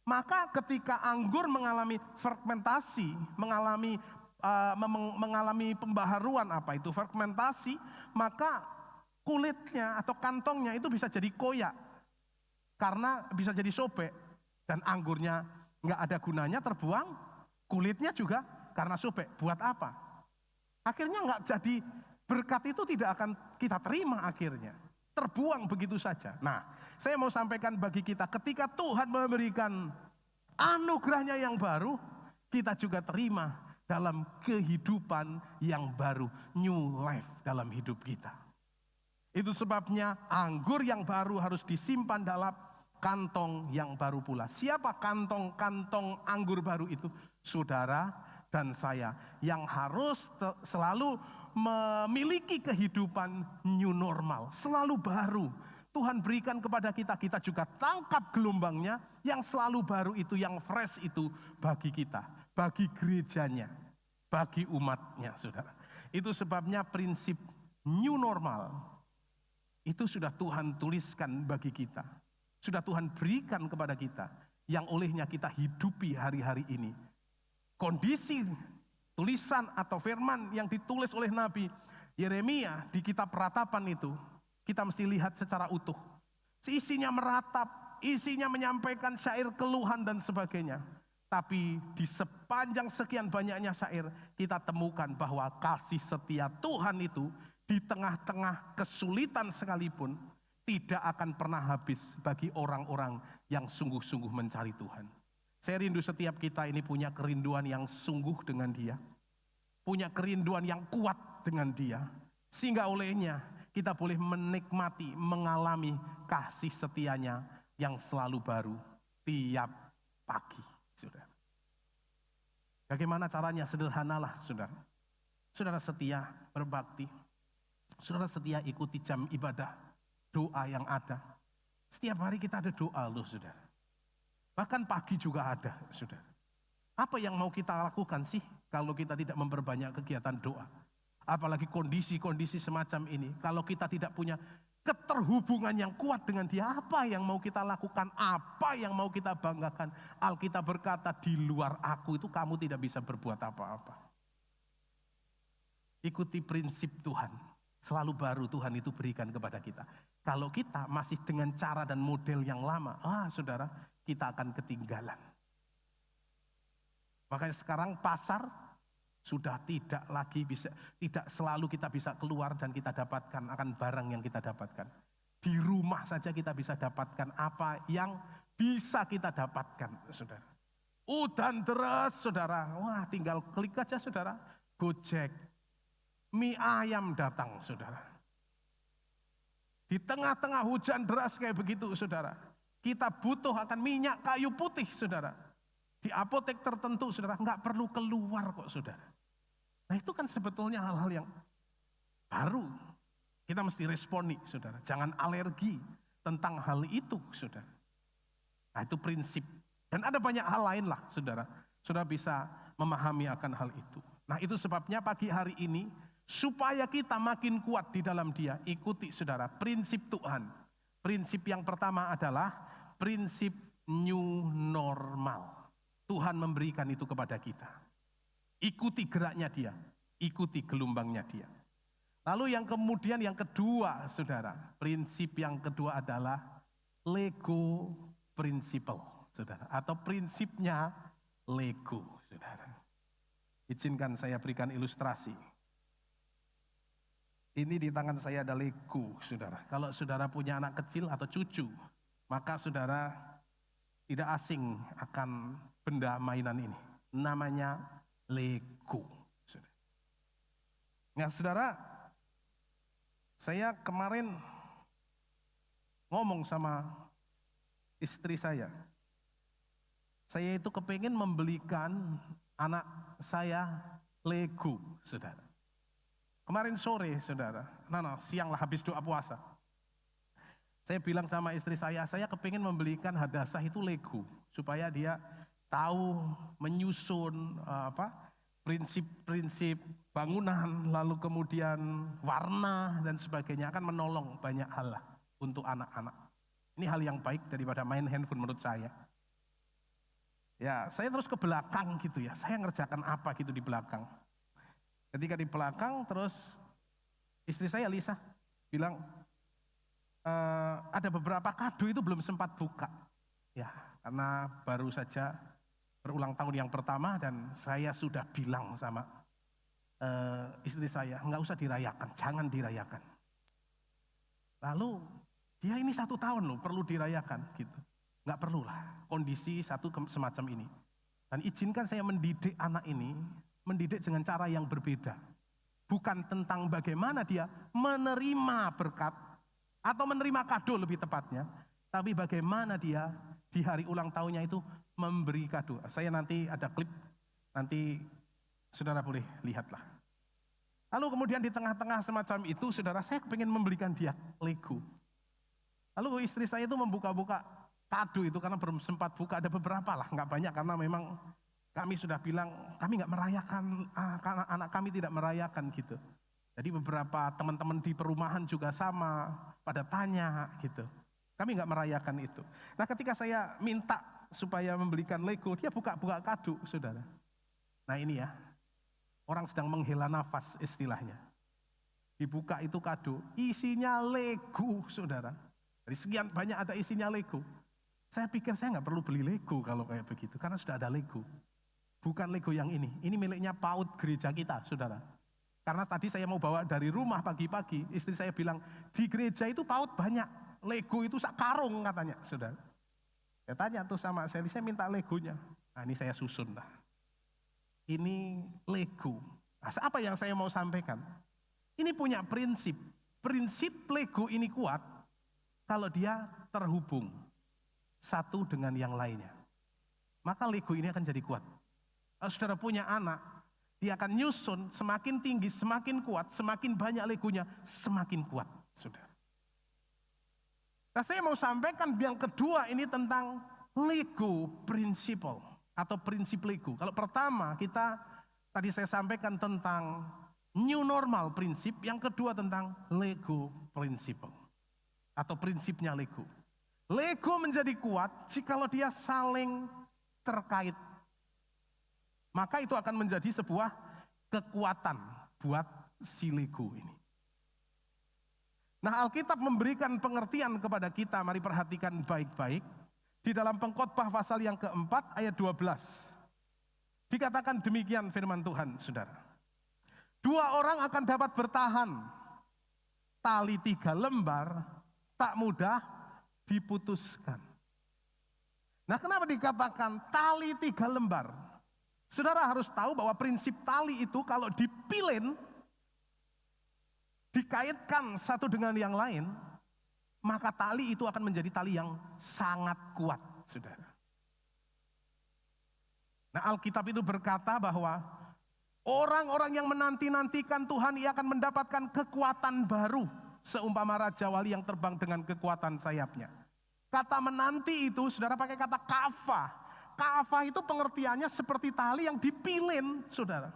maka ketika anggur mengalami fermentasi, mengalami pembaharuan, apa itu fermentasi, maka kulitnya atau kantongnya itu bisa jadi koyak karena bisa jadi sobek dan anggurnya nggak ada gunanya terbuang, kulitnya juga karena sobek. Buat apa? Akhirnya nggak jadi, berkat itu tidak akan kita terima, akhirnya terbuang begitu saja. Nah, saya mau sampaikan bagi kita, ketika Tuhan memberikan anugerahnya yang baru, kita juga terima dalam kehidupan yang baru, new life dalam hidup kita. Itu sebabnya anggur yang baru harus disimpan dalam kantong yang baru pula. Siapa kantong-kantong anggur baru itu? Saudara dan saya yang harus selalu memiliki kehidupan new normal, selalu baru. Tuhan berikan kepada kita, kita juga tangkap gelombangnya yang selalu baru itu, yang fresh itu bagi kita, bagi gerejanya, bagi umatnya, saudara. Itu sebabnya prinsip new normal itu sudah Tuhan tuliskan bagi kita. Sudah Tuhan berikan kepada kita. Yang olehnya kita hidupi hari-hari ini. Kondisi tulisan atau firman yang ditulis oleh Nabi Yeremia di kitab Ratapan itu, kita mesti lihat secara utuh. Isinya meratap, isinya menyampaikan syair keluhan dan sebagainya. Tapi di sepanjang sekian banyaknya syair, kita temukan bahwa kasih setia Tuhan itu di tengah-tengah kesulitan sekalipun tidak akan pernah habis bagi orang-orang yang sungguh-sungguh mencari Tuhan. Saya rindu setiap kita ini punya kerinduan yang sungguh dengan Dia, punya kerinduan yang kuat dengan Dia, sehingga olehnya kita boleh menikmati, mengalami kasih setianya yang selalu baru tiap pagi, saudara. Bagaimana caranya? Sederhanalah, saudara. Saudara setia berbakti. Saudara setia ikuti jam ibadah, doa yang ada. Setiap hari kita ada doa loh saudara. Bahkan pagi juga ada saudara. Apa yang mau kita lakukan sih kalau kita tidak memperbanyak kegiatan doa? Apalagi kondisi-kondisi semacam ini. Kalau kita tidak punya keterhubungan yang kuat dengan Dia, apa yang mau kita lakukan? Apa yang mau kita banggakan? Alkitab berkata, di luar aku itu kamu tidak bisa berbuat apa-apa. Ikuti prinsip Tuhan. Selalu baru Tuhan itu berikan kepada kita. Kalau kita masih dengan cara dan model yang lama, saudara, kita akan ketinggalan. Makanya sekarang pasar sudah tidak lagi bisa, tidak selalu kita bisa keluar dan kita dapatkan akan barang yang kita dapatkan. Di rumah saja kita bisa dapatkan apa yang bisa kita dapatkan, saudara. Udan deras, saudara. Wah, tinggal klik aja, saudara. Gojek. Mie ayam datang, saudara. Di tengah-tengah hujan deras kayak begitu, saudara. Kita butuh akan minyak kayu putih, saudara. Di apotek tertentu, saudara, nggak perlu keluar kok, saudara. Nah itu kan sebetulnya hal-hal yang baru kita mesti responi, saudara. Jangan alergi tentang hal itu, saudara. Nah, itu prinsip. Dan ada banyak hal lain lah, saudara. Saudara bisa memahami akan hal itu. Nah, itu sebabnya pagi hari ini, supaya kita makin kuat di dalam Dia, ikuti, saudara, prinsip Tuhan. Prinsip yang pertama adalah prinsip new normal. Tuhan memberikan itu kepada kita. Ikuti geraknya Dia, ikuti gelombangnya Dia. Lalu yang kemudian yang kedua, saudara, prinsip yang kedua adalah Lego principle, saudara, atau prinsipnya Lego, saudara. Izinkan saya berikan ilustrasi. Ini di tangan saya ada Lego, saudara. Kalau saudara punya anak kecil atau cucu, maka saudara tidak asing akan benda mainan ini. Namanya Lego, saudara. Nah, saudara, saya kemarin ngomong sama istri saya. Saya itu kepingin membelikan anak saya Lego, saudara. Kemarin sore, saudara, siang lah habis doa puasa. Saya bilang sama istri saya kepingin membelikan Hadasah itu Lego. Supaya dia tahu menyusun prinsip-prinsip bangunan, lalu kemudian warna dan sebagainya, akan menolong banyak hal lah untuk anak-anak. Ini hal yang baik daripada main handphone menurut saya. Ya, saya terus ke belakang gitu ya, saya ngerjakan apa gitu di belakang. Ketika di belakang terus istri saya Lisa bilang, ada beberapa kado itu belum sempat buka. Ya, karena baru saja berulang tahun yang pertama dan saya sudah bilang sama istri saya, nggak usah dirayakan, jangan dirayakan. Lalu dia ini 1 tahun loh, perlu dirayakan gitu. Nggak perlu lah, kondisi satu semacam ini. Dan izinkan saya mendidik anak ini, mendidik dengan cara yang berbeda. Bukan tentang bagaimana dia menerima berkat, atau menerima kado lebih tepatnya, tapi bagaimana dia di hari ulang tahunnya itu memberi kado. Saya nanti ada klip, nanti saudara boleh lihatlah. Lalu kemudian di tengah-tengah semacam itu, saudara, saya kepingin membelikan dia Lego. Lalu istri saya itu membuka-buka kado itu karena belum sempat buka, ada beberapa lah, nggak banyak karena memang kami sudah bilang kami nggak merayakan, karena anak kami tidak merayakan gitu. Jadi beberapa teman-teman di perumahan juga sama, pada tanya gitu. Kami nggak merayakan itu. Nah, ketika saya minta supaya membelikan Lego, dia buka-buka kado, saudara. Nah ini ya, orang sedang menghela nafas istilahnya. Dibuka itu kado, isinya Lego, saudara. Dari sekian banyak ada isinya Lego. Saya pikir saya nggak perlu beli Lego kalau kayak begitu, karena sudah ada Lego. Bukan Lego yang ini miliknya PAUD gereja kita, saudara. Karena tadi saya mau bawa dari rumah pagi-pagi, istri saya bilang, di gereja itu PAUD banyak, Lego itu sak karung katanya, saudara. Saya tanya tuh sama saya minta Legonya. Nah ini saya susun lah. Ini Lego. Nah, apa yang saya mau sampaikan? Ini punya prinsip. Prinsip Lego ini kuat kalau dia terhubung satu dengan yang lainnya. Maka Lego ini akan jadi kuat. Kalau saudara punya anak, dia akan nyusun semakin tinggi, semakin kuat, semakin banyak Legonya, semakin kuat, saudara. Nah, saya mau sampaikan yang kedua ini tentang Lego principle atau prinsip Lego. Kalau pertama tadi saya sampaikan tentang new normal prinsip, yang kedua tentang Lego principle atau prinsipnya Lego. Lego menjadi kuat jikalau dia saling terkait. Maka itu akan menjadi sebuah kekuatan buat si Lego ini. Nah, Alkitab memberikan pengertian kepada kita, mari perhatikan baik-baik. Di dalam Pengkhotbah pasal yang keempat ayat 12. Dikatakan demikian firman Tuhan, saudara. 2 orang akan dapat bertahan. Tali 3 lembar tak mudah diputuskan. Nah, kenapa dikatakan tali 3 lembar? Saudara harus tahu bahwa prinsip tali itu kalau dipilin, dikaitkan satu dengan yang lain, maka tali itu akan menjadi tali yang sangat kuat, saudara. Nah, Alkitab itu berkata bahwa Orang-orang yang menanti-nantikan Tuhan, ia akan mendapatkan kekuatan baru. Seumpama Raja Wali yang terbang dengan kekuatan sayapnya. Kata menanti itu, saudara, pakai kata kafah. Kafah itu pengertiannya seperti tali yang dipilin, saudara.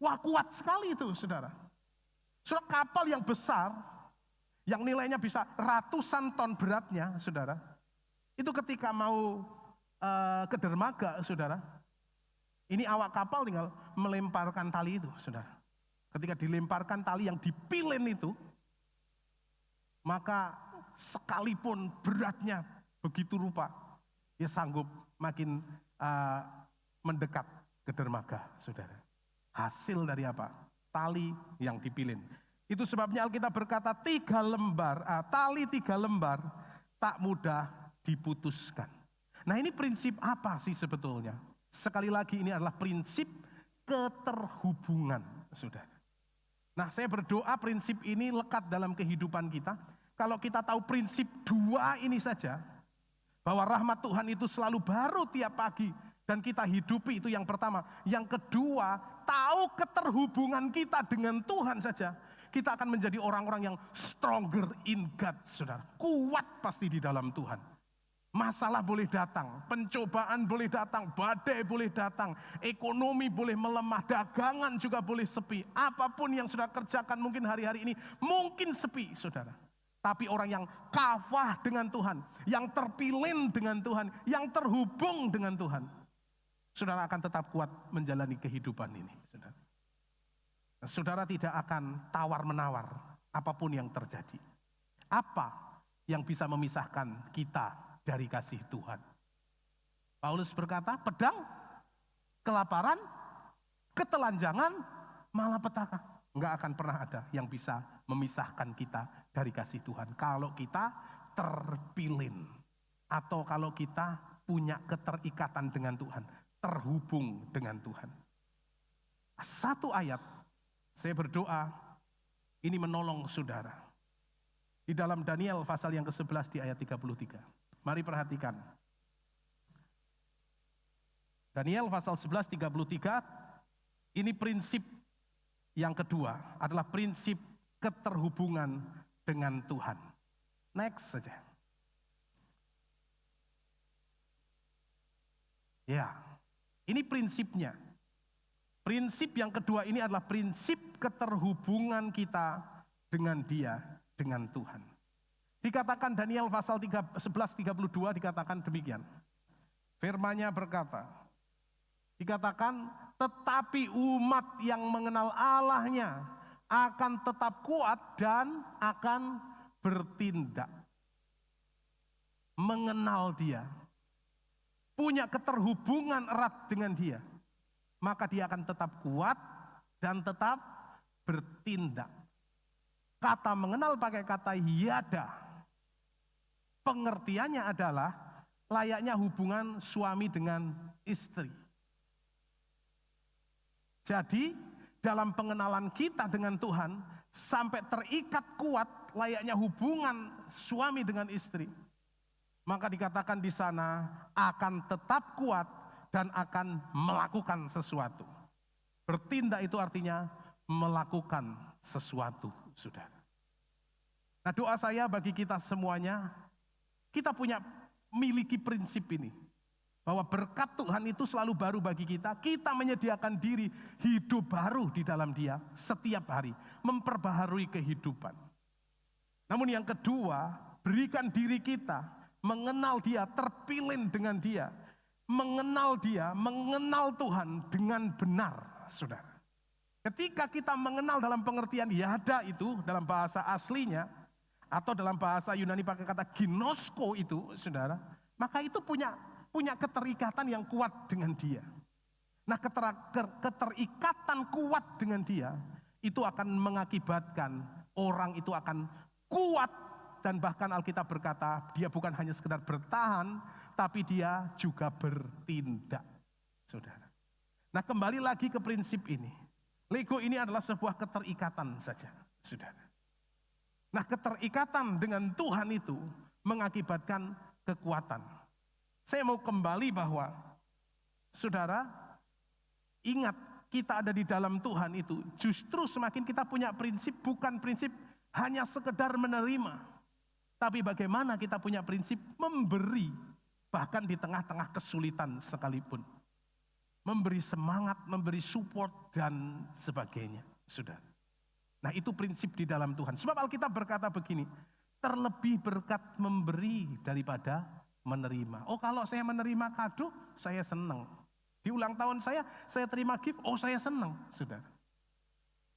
Wah, kuat sekali itu, saudara. Saudara, kapal yang besar, yang nilainya bisa ratusan ton beratnya, saudara. Itu ketika mau ke dermaga, saudara. Ini awak kapal tinggal melemparkan tali itu, saudara. Ketika dilemparkan tali yang dipilin itu, maka sekalipun beratnya begitu rupa, dia sanggup makin mendekat ke dermaga, saudara. Hasil dari apa? Tali yang dipilin. Itu sebabnya Alkitab berkata tali 3 lembar tak mudah diputuskan. Nah, ini prinsip apa sih sebetulnya? Sekali lagi ini adalah prinsip keterhubungan, saudara. Nah, saya berdoa prinsip ini lekat dalam kehidupan kita. Kalau kita tahu prinsip 2 ini saja, bahwa rahmat Tuhan itu selalu baru tiap pagi, dan kita hidupi itu yang pertama. Yang kedua, tahu keterhubungan kita dengan Tuhan saja, kita akan menjadi orang-orang yang stronger in God, saudara. Kuat pasti di dalam Tuhan. Masalah boleh datang, pencobaan boleh datang, badai boleh datang, ekonomi boleh melemah, dagangan juga boleh sepi. Apapun yang sudah kerjakan mungkin hari-hari ini mungkin sepi, saudara. Tapi orang yang kafah dengan Tuhan, yang terpilih dengan Tuhan, yang terhubung dengan Tuhan, saudara akan tetap kuat menjalani kehidupan ini, saudara. Saudara tidak akan tawar-menawar apapun yang terjadi. Apa yang bisa memisahkan kita dari kasih Tuhan? Paulus berkata, pedang, kelaparan, ketelanjangan, malapetaka. Enggak akan pernah ada yang bisa memisahkan kita dari kasih Tuhan. Kalau kita terpilih, atau kalau kita punya keterikatan dengan Tuhan, terhubung dengan Tuhan. Satu ayat, saya berdoa, ini menolong saudara. Di dalam Daniel pasal yang ke-11 di ayat 33. Mari perhatikan. Daniel pasal 11 33, ini prinsip yang kedua adalah prinsip keterhubungan dengan Tuhan. Next saja. Ya, ini prinsipnya. Prinsip yang kedua ini adalah prinsip keterhubungan kita dengan Dia, dengan Tuhan. Dikatakan Daniel pasal 11:32 dikatakan demikian. Firman-Nya berkata, dikatakan, tetapi umat yang mengenal Allahnya akan tetap kuat dan akan bertindak. Mengenal Dia, punya keterhubungan erat dengan Dia, maka dia akan tetap kuat dan tetap bertindak. Kata mengenal pakai kata yada. Pengertiannya adalah layaknya hubungan suami dengan istri. Jadi dalam pengenalan kita dengan Tuhan sampai terikat kuat layaknya hubungan suami dengan istri, maka dikatakan di sana akan tetap kuat dan akan melakukan sesuatu. Bertindak itu artinya melakukan sesuatu, saudara. Nah, doa saya bagi kita semuanya, kita miliki prinsip ini. Bahwa berkat Tuhan itu selalu baru bagi kita. Kita menyediakan diri hidup baru di dalam Dia setiap hari. Memperbaharui kehidupan. Namun yang kedua, berikan diri kita mengenal Dia, terpilih dengan Dia. Mengenal Dia, mengenal Tuhan dengan benar, saudara. Ketika kita mengenal dalam pengertian yada itu dalam bahasa aslinya, atau dalam bahasa Yunani pakai kata ginosko itu, saudara, maka itu punya keterikatan yang kuat dengan Dia. Nah, keterikatan kuat dengan Dia itu akan mengakibatkan orang itu akan kuat, dan bahkan Alkitab berkata dia bukan hanya sekedar bertahan, tapi dia juga bertindak, saudara. Nah, kembali lagi ke prinsip ini. Lego ini adalah sebuah keterikatan saja, saudara. Nah, keterikatan dengan Tuhan itu mengakibatkan kekuatan. Saya mau kembali bahwa, saudara, ingat kita ada di dalam Tuhan itu, justru semakin kita punya prinsip, bukan prinsip hanya sekedar menerima, tapi bagaimana kita punya prinsip memberi, bahkan di tengah-tengah kesulitan sekalipun. Memberi semangat, memberi support, dan sebagainya. Sudah. Nah itu prinsip di dalam Tuhan. Sebab Alkitab berkata begini, terlebih berkat memberi daripada menerima. Oh kalau saya menerima kado, saya senang. Di ulang tahun saya terima gift, oh saya senang. Sudah.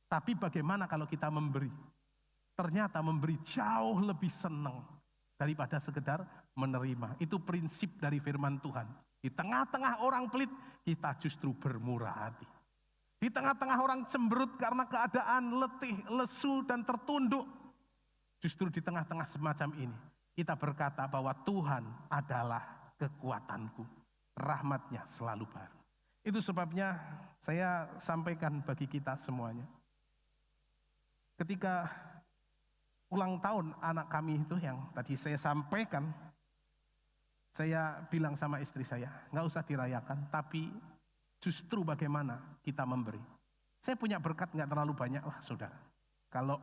Tapi bagaimana kalau kita memberi? Ternyata memberi jauh lebih senang daripada sekedar menerima. Itu prinsip dari firman Tuhan. Di tengah-tengah orang pelit, kita justru bermurah hati. Di tengah-tengah orang cemberut karena keadaan letih, lesu, dan tertunduk. Justru di tengah-tengah semacam ini, kita berkata bahwa Tuhan adalah kekuatanku. Rahmatnya selalu baru. Itu sebabnya saya sampaikan bagi kita semuanya. Ketika ulang tahun anak kami itu yang tadi saya sampaikan, saya bilang sama istri saya, nggak usah dirayakan, tapi justru bagaimana kita memberi. Saya punya berkat nggak terlalu banyak lah saudara. Kalau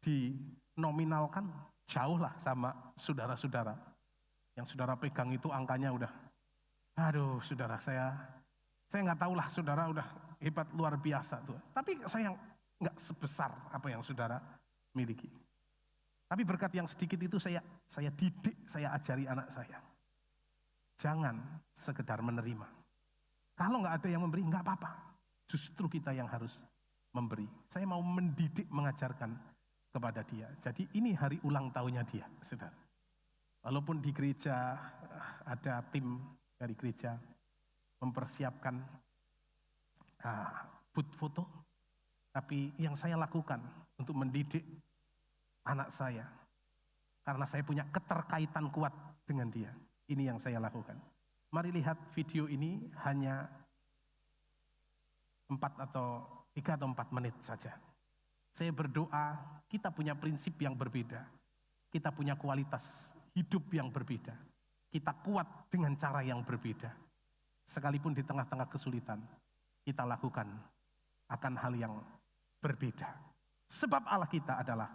dinominalkan jauh lah sama saudara-saudara. Yang saudara pegang itu angkanya udah, aduh saudara saya nggak tahu lah saudara udah hebat luar biasa tuh. Tapi saya nggak sebesar apa yang saudara miliki. Tapi berkat yang sedikit itu saya didik, saya ajari anak saya. Jangan sekedar menerima. Kalau nggak ada yang memberi, nggak apa-apa. Justru kita yang harus memberi. Saya mau mendidik, mengajarkan kepada dia. Jadi ini hari ulang tahunnya dia, saudara. Walaupun di gereja ada tim dari gereja mempersiapkan booth foto, tapi yang saya lakukan untuk mendidik anak saya, karena saya punya keterkaitan kuat dengan dia. Ini yang saya lakukan. Mari lihat video ini hanya 3 atau 4 menit saja. Saya berdoa kita punya prinsip yang berbeda. Kita punya kualitas hidup yang berbeda. Kita kuat dengan cara yang berbeda. Sekalipun di tengah-tengah kesulitan, kita lakukan akan hal yang berbeda. Sebab Allah kita adalah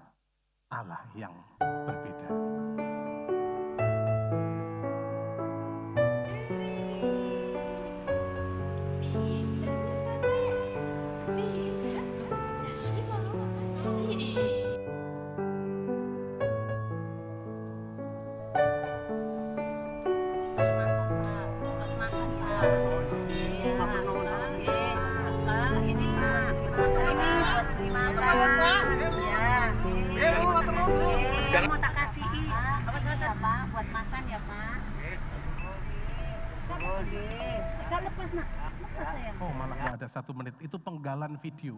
Allah yang berbeda. Mau tak kasih apa saja Pak buat makan ya Pak. Boleh. Bisa lepas nak. Lepas saya. Oh malah nggak ada 1 menit. Itu penggalan video.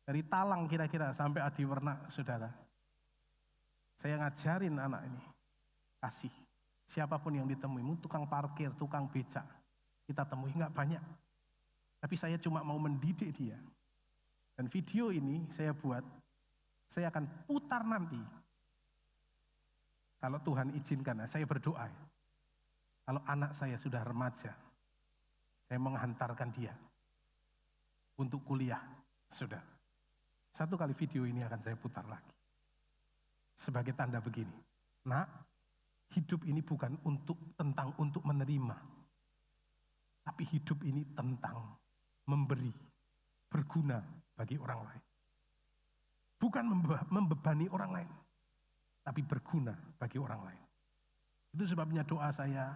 Dari Talang kira-kira sampai Adiwerna saudara. Saya ngajarin anak ini. Kasih. Siapapun yang ditemuimu, tukang parkir, tukang becak. Kita temui nggak banyak. Tapi saya cuma mau mendidik dia. Dan video ini saya buat. Saya akan putar nanti. Kalau Tuhan izinkan, saya berdoa. Kalau anak saya sudah remaja, saya menghantarkan dia untuk kuliah. Sudah. 1 kali video ini akan saya putar lagi. Sebagai tanda begini. Nak, hidup ini bukan tentang menerima. Tapi hidup ini tentang memberi, berguna bagi orang lain. Bukan membebani orang lain. Tapi berguna bagi orang lain. Itu sebabnya doa saya,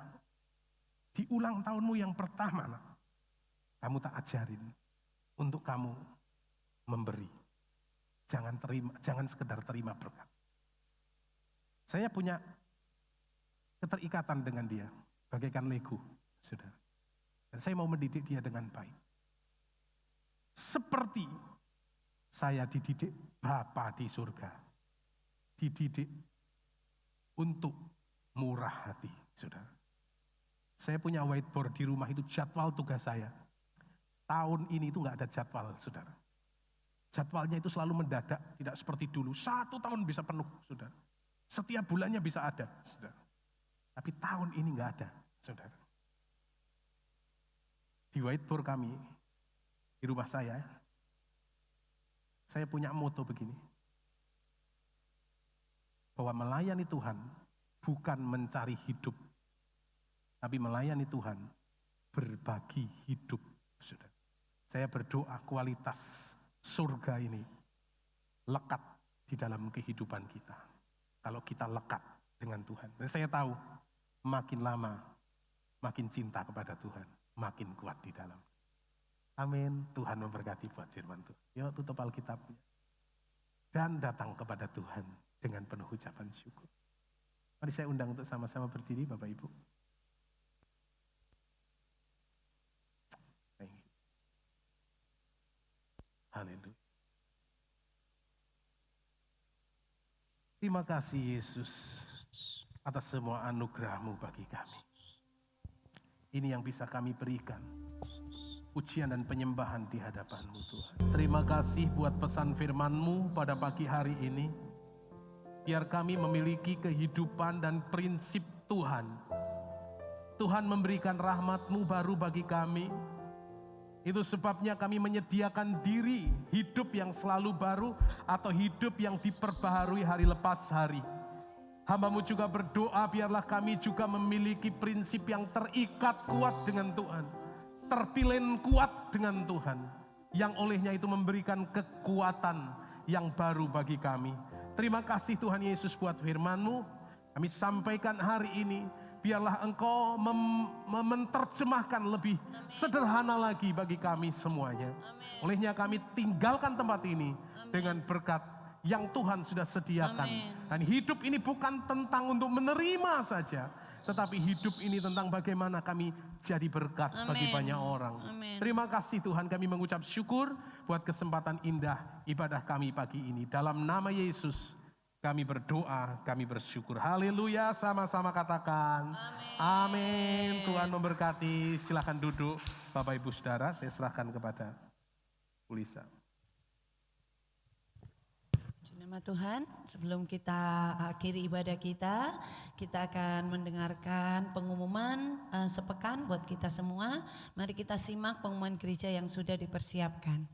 di ulang tahunmu yang pertama, kamu tak ajarin untuk kamu memberi. Jangan sekedar terima berkat. Saya punya keterikatan dengan dia, bagaikan Lego, saudara. Dan saya mau mendidik dia dengan baik. Seperti saya dididik Bapa di surga. Dididik untuk murah hati, saudara. Saya punya whiteboard di rumah itu jadwal tugas saya. Tahun ini itu nggak ada jadwal, saudara. Jadwalnya itu selalu mendadak, tidak seperti dulu. 1 tahun bisa penuh, saudara. Setiap bulannya bisa ada, saudara. Tapi tahun ini nggak ada, saudara. Di whiteboard kami, Di rumah saya punya moto begini. Bahwa melayani Tuhan bukan mencari hidup, tapi melayani Tuhan berbagi hidup. Saudara. Saya berdoa kualitas surga ini lekat di dalam kehidupan kita. Kalau kita lekat dengan Tuhan. Dan saya tahu makin lama makin cinta kepada Tuhan, makin kuat di dalam. Amin. Tuhan memberkati buat firman Tuhan. Yuk tutup Alkitabnya. Dan datang kepada Tuhan dengan penuh ucapan syukur. Mari saya undang untuk sama-sama berdiri Bapak Ibu. Haleluya. Terima kasih Yesus atas semua anugerah-Mu bagi kami. Ini yang bisa kami berikan. Pujian dan penyembahan di hadapan-Mu Tuhan. Terima kasih buat pesan firman-Mu pada pagi hari ini. Biar kami memiliki kehidupan dan prinsip Tuhan. Tuhan memberikan rahmat-Mu baru bagi kami. Itu sebabnya kami menyediakan diri hidup yang selalu baru atau hidup yang diperbaharui hari lepas hari. Hamba-Mu juga berdoa biarlah kami juga memiliki prinsip yang terikat kuat dengan Tuhan. Terpilih kuat dengan Tuhan. Yang olehnya itu memberikan kekuatan yang baru bagi kami. Terima kasih Tuhan Yesus buat firman-Mu. Kami sampaikan hari ini. Biarlah Engkau menerjemahkan lebih sederhana lagi bagi kami semuanya. Olehnya kami tinggalkan tempat ini dengan berkat yang Tuhan sudah sediakan. Dan hidup ini bukan tentang untuk menerima saja. Tetapi hidup ini tentang bagaimana kami jadi berkat bagi banyak orang. Terima kasih Tuhan, kami mengucap syukur buat kesempatan indah ibadah kami pagi ini. Dalam nama Yesus kami berdoa, kami bersyukur. Haleluya, sama-sama katakan. Amin. Tuhan memberkati, silakan duduk Bapak Ibu Saudara, saya serahkan kepada Bu Lisa. Nama Tuhan, sebelum kita akhiri ibadah kita akan mendengarkan pengumuman sepekan buat kita semua. Mari kita simak pengumuman gereja yang sudah dipersiapkan.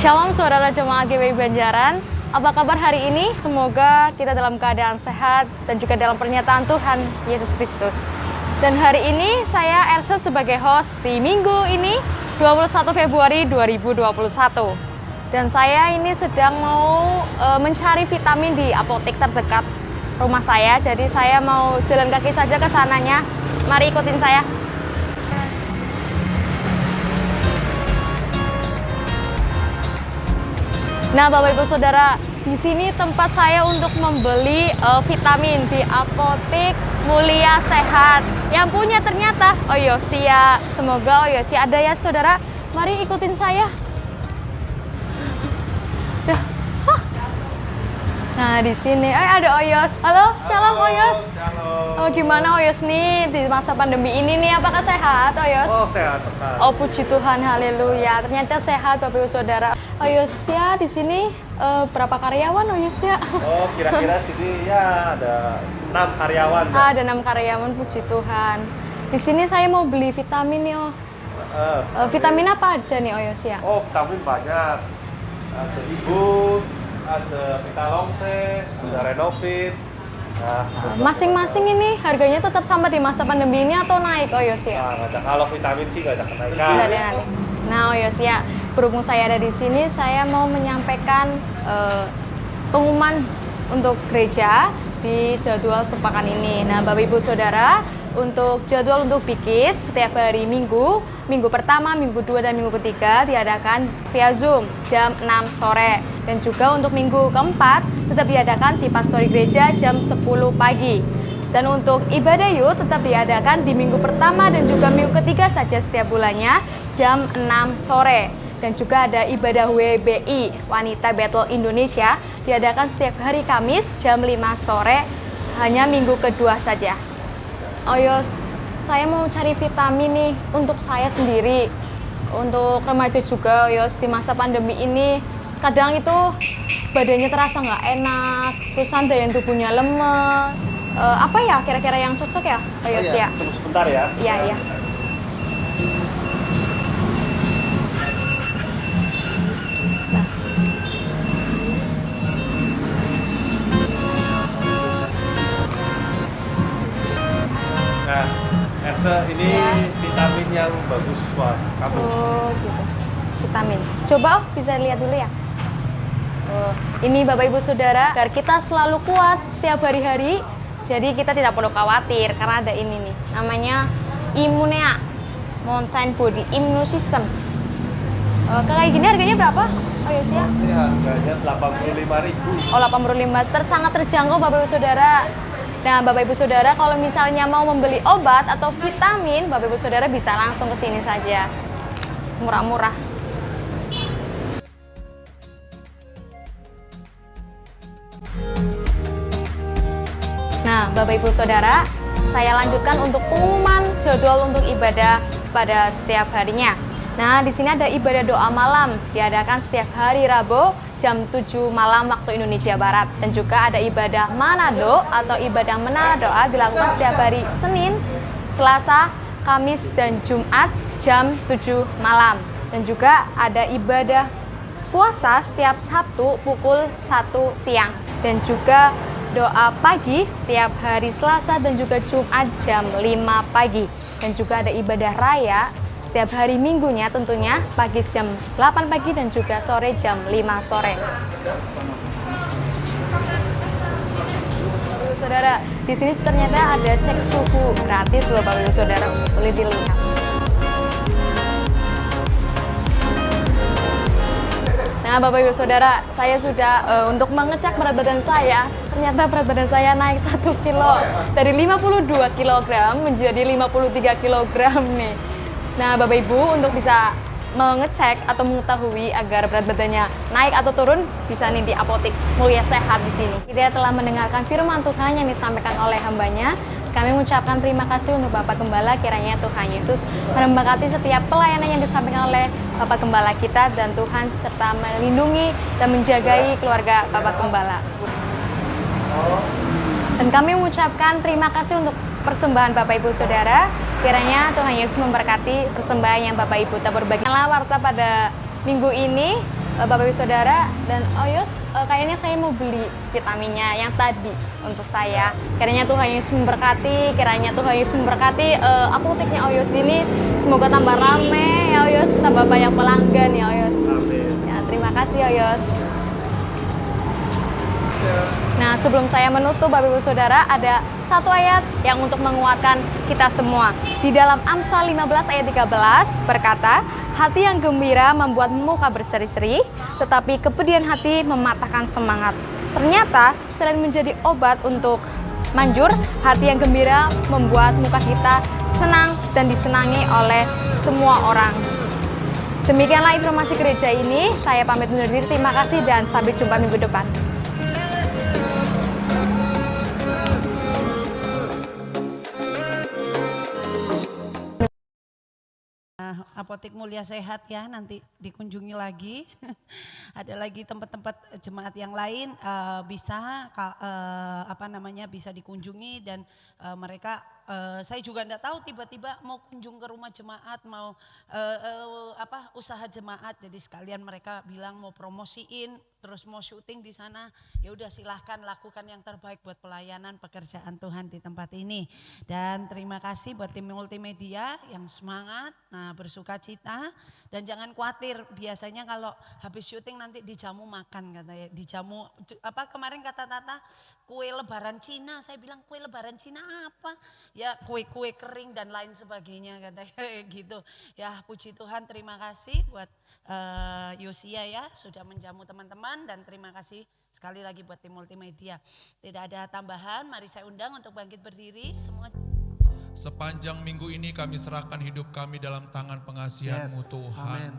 Shalom saudara jemaat GBI Banjaran, apa kabar hari ini? Semoga kita dalam keadaan sehat dan juga dalam pernyataan Tuhan Yesus Kristus. Dan hari ini saya Elsa sebagai host di minggu ini 21 Februari 2021. Dan saya ini sedang mau mencari vitamin di apotek terdekat rumah saya. Jadi saya mau jalan kaki saja ke sananya. Mari ikutin saya. Nah, Bapak Ibu Saudara, di sini tempat saya untuk membeli vitamin di Apotek Mulia Sehat. Yang punya ternyata Oyosia. Semoga Oyosia ada ya, Saudara. Mari ikutin saya. Nah, di sini ada Oyos. Halo, shalom Oyos. Shalom. Oh, gimana Oyos nih di masa pandemi ini nih? Apakah sehat, Oyos? Oh, sehat sekali. Oh, puji Tuhan, haleluya. Ternyata sehat, Bapak Ibu Saudara. Oyos ya, di sini berapa karyawan Oyos ya? Oh, kira-kira sini ya ada 6 karyawan. Ada 6 karyawan, puji Tuhan. Di sini saya mau beli vitamin nih, oh. Vitamin apa aja nih Oyos ya? Oh, vitamin banyak. Ada Ibus, ada Vitalongse, ada Renovit. Nah, Masing-masing ini harganya tetap sama di masa pandemi ini atau naik Oyos ya? Nah, ada, kalau vitamin sih nggak ada kenaikan. Nggak ada naik. Nah Oyos ya, berhubung saya ada di sini, saya mau menyampaikan pengumuman untuk gereja di jadwal sepekan ini. Nah, Bapak Ibu Saudara, untuk jadwal untuk Bikit setiap hari Minggu, minggu pertama, minggu kedua, dan minggu ketiga diadakan via Zoom jam 6 sore. Dan juga untuk minggu keempat tetap diadakan di Pastori Gereja jam 10 pagi. Dan untuk ibadah youth tetap diadakan di minggu pertama dan juga minggu ketiga saja setiap bulannya jam 6 sore. Dan juga ada ibadah WBI, Wanita Battle Indonesia, diadakan setiap hari Kamis jam 5 sore, hanya minggu kedua saja. Oh Yos, saya mau cari vitamin nih untuk saya sendiri, untuk remaja juga Yos, di masa pandemi ini. Kadang itu badannya terasa nggak enak, terus daya tubuhnya lemes. Apa ya kira-kira yang cocok ya, Oh Yos ya? Tunggu sebentar ya. Iya, iya. Nah, Elsa, ini Ya. vitamin yang bagus buat kamu. Oh gitu, vitamin. Coba bisa lihat dulu ya. Oh, ini Bapak Ibu Saudara, agar kita selalu kuat setiap hari-hari. Jadi kita tidak perlu khawatir karena ada ini nih, namanya Immunea Mountain Body Immune System. Kayak gini harganya berapa? Oh ya sih ya. Ini harganya 85.000. Oh 85, sangat terjangkau Bapak Ibu Saudara. Nah Bapak Ibu Saudara, kalau misalnya mau membeli obat atau vitamin, Bapak Ibu Saudara bisa langsung ke sini saja. Murah-murah. Nah, Bapak Ibu Saudara, saya lanjutkan untuk pengumuman jadwal untuk ibadah pada setiap harinya. Nah, di sini ada ibadah doa malam diadakan setiap hari Rabu jam 7 malam waktu Indonesia Barat, dan juga ada ibadah Manado atau ibadah menara doa dilakukan setiap hari Senin, Selasa, Kamis, dan Jumat jam 7 malam. Dan juga ada ibadah puasa setiap Sabtu pukul 1 siang, dan juga doa pagi setiap hari Selasa dan juga Jumat jam 5 pagi. Dan juga ada ibadah raya setiap hari Minggunya tentunya pagi jam 8 pagi dan juga sore jam 5 sore. Bapak Ibu Saudara, di sini ternyata ada cek suhu gratis loh Bapak Ibu Saudara, boleh dilihat. Nah Bapak Ibu Saudara, saya sudah untuk mengecek berat badan saya, ternyata berat badan saya naik 1 kilo, dari 52 kg menjadi 53 kg nih. Nah Bapak Ibu, untuk bisa mengecek atau mengetahui agar berat badannya naik atau turun, bisa nih di Apotik Mulia Sehat di sini. Kita telah mendengarkan firman Tuhan yang disampaikan oleh hambanya. Kami mengucapkan terima kasih untuk Bapak Gembala, kiranya Tuhan Yesus memberkati setiap pelayanan yang disampaikan oleh Bapak Gembala kita, dan Tuhan serta melindungi dan menjagai keluarga Bapak Gembala. Dan kami mengucapkan terima kasih untuk persembahan Bapak Ibu Saudara, kiranya Tuhan Yesus memberkati persembahan yang Bapak Ibu tak berbagi. Warta pada minggu ini, Bapak Ibu Saudara, dan Oyos, kayaknya saya mau beli vitaminnya yang tadi untuk saya. Kiranya Tuhan Yesus memberkati, kiranya Tuhan Yesus memberkati apoteknya Oyos ini. Semoga tambah rame ya Oyos, tambah banyak pelanggan ya Oyos. Amin. Ya, terima kasih Oyos. Nah, sebelum saya menutup Bapak Ibu Saudara, ada satu ayat yang untuk menguatkan kita semua. Di dalam Amsal 15 ayat 13 berkata, hati yang gembira membuat muka berseri-seri, tetapi kepedihan hati mematahkan semangat. Ternyata, selain menjadi obat untuk manjur, hati yang gembira membuat muka kita senang dan disenangi oleh semua orang. Demikianlah informasi gereja ini. Saya pamit undur diri. Terima kasih dan sampai jumpa minggu depan. Apotik Mulia Sehat ya, nanti dikunjungi lagi. Ada lagi tempat-tempat jemaat yang lain bisa bisa dikunjungi, dan mereka saya juga enggak tahu tiba-tiba mau kunjung ke rumah jemaat, mau usaha jemaat. Jadi sekalian mereka bilang mau promosiin, terus mau syuting di sana. Ya udah silahkan lakukan yang terbaik buat pelayanan pekerjaan Tuhan di tempat ini. Dan terima kasih buat tim multimedia yang semangat, bersuka cita. Dan jangan khawatir, biasanya kalau habis syuting nanti dijamu makan katanya. Dijamu, kemarin kata Tata, kue lebaran Cina. Saya bilang kue lebaran Cina apa? Ya kue-kue kering dan lain sebagainya katanya gitu. Ya puji Tuhan, terima kasih buat Yosia ya sudah menjamu teman-teman, dan terima kasih sekali lagi buat tim multimedia. Tidak ada tambahan, mari saya undang untuk bangkit berdiri semua. Sepanjang minggu ini kami serahkan hidup kami dalam tangan pengasihan-Mu Tuhan.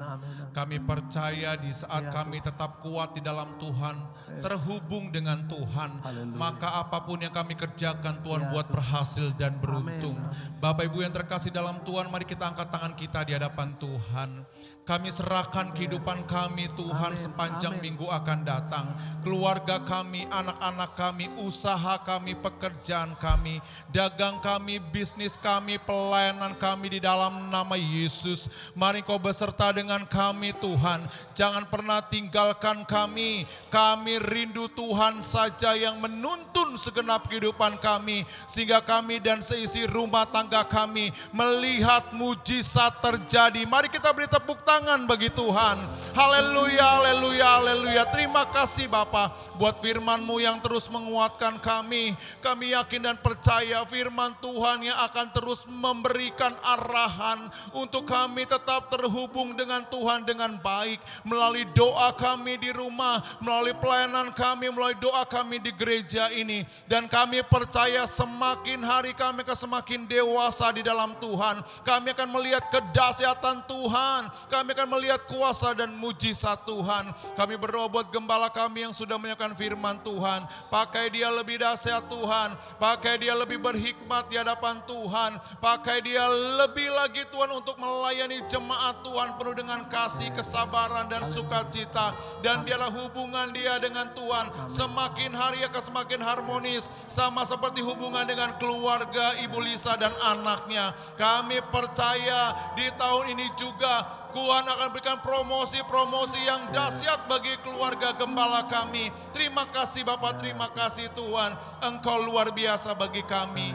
Kami percaya di saat kami tetap kuat di dalam Tuhan, terhubung dengan Tuhan, maka apapun yang kami kerjakan Tuhan buat berhasil dan beruntung. Bapak Ibu yang terkasih dalam Tuhan, mari kita angkat tangan kita di hadapan Tuhan. Kami serahkan kehidupan kami Tuhan sepanjang minggu akan datang. Keluarga kami, anak-anak kami, usaha kami, pekerjaan kami, dagang kami, bisnis kami, pelayanan kami di dalam nama Yesus. Mari Kau beserta dengan kami Tuhan. Jangan pernah tinggalkan kami. Kami rindu Tuhan saja yang menuntun segenap kehidupan kami. Sehingga kami dan seisi rumah tangga kami melihat mujizat terjadi. Mari kita beri tepuk tangan bagi Tuhan. Haleluya, haleluya, haleluya. Terima kasih Bapa buat firman-Mu yang terus menguatkan kami. Kami yakin dan percaya firman Tuhan yang akan terus memberikan arahan untuk kami tetap terhubung dengan Tuhan dengan baik. Melalui doa kami di rumah, melalui pelayanan kami, melalui doa kami di gereja ini. Dan kami percaya semakin hari kami akan semakin dewasa di dalam Tuhan. Kami akan melihat kedahsyatan Tuhan. Kami akan melihat kuasa dan mujizat Tuhan. Kami berdoa buat gembala kami yang sudah menyiapkan firman Tuhan. Pakai dia lebih dahsyat Tuhan. Pakai dia lebih berhikmat di hadapan Tuhan. Pakai dia lebih lagi Tuhan untuk melayani jemaat Tuhan penuh dengan kasih, kesabaran dan sukacita. Dan biarlah hubungan dia dengan Tuhan semakin hari akan semakin harmonis. Sama seperti hubungan dengan keluarga Ibu Lisa dan anaknya. Kami percaya di tahun ini juga Tuhan akan berikan promosi-promosi yang dahsyat bagi keluarga gembala kami. Terima kasih Bapak, terima kasih Tuhan. Engkau luar biasa bagi kami.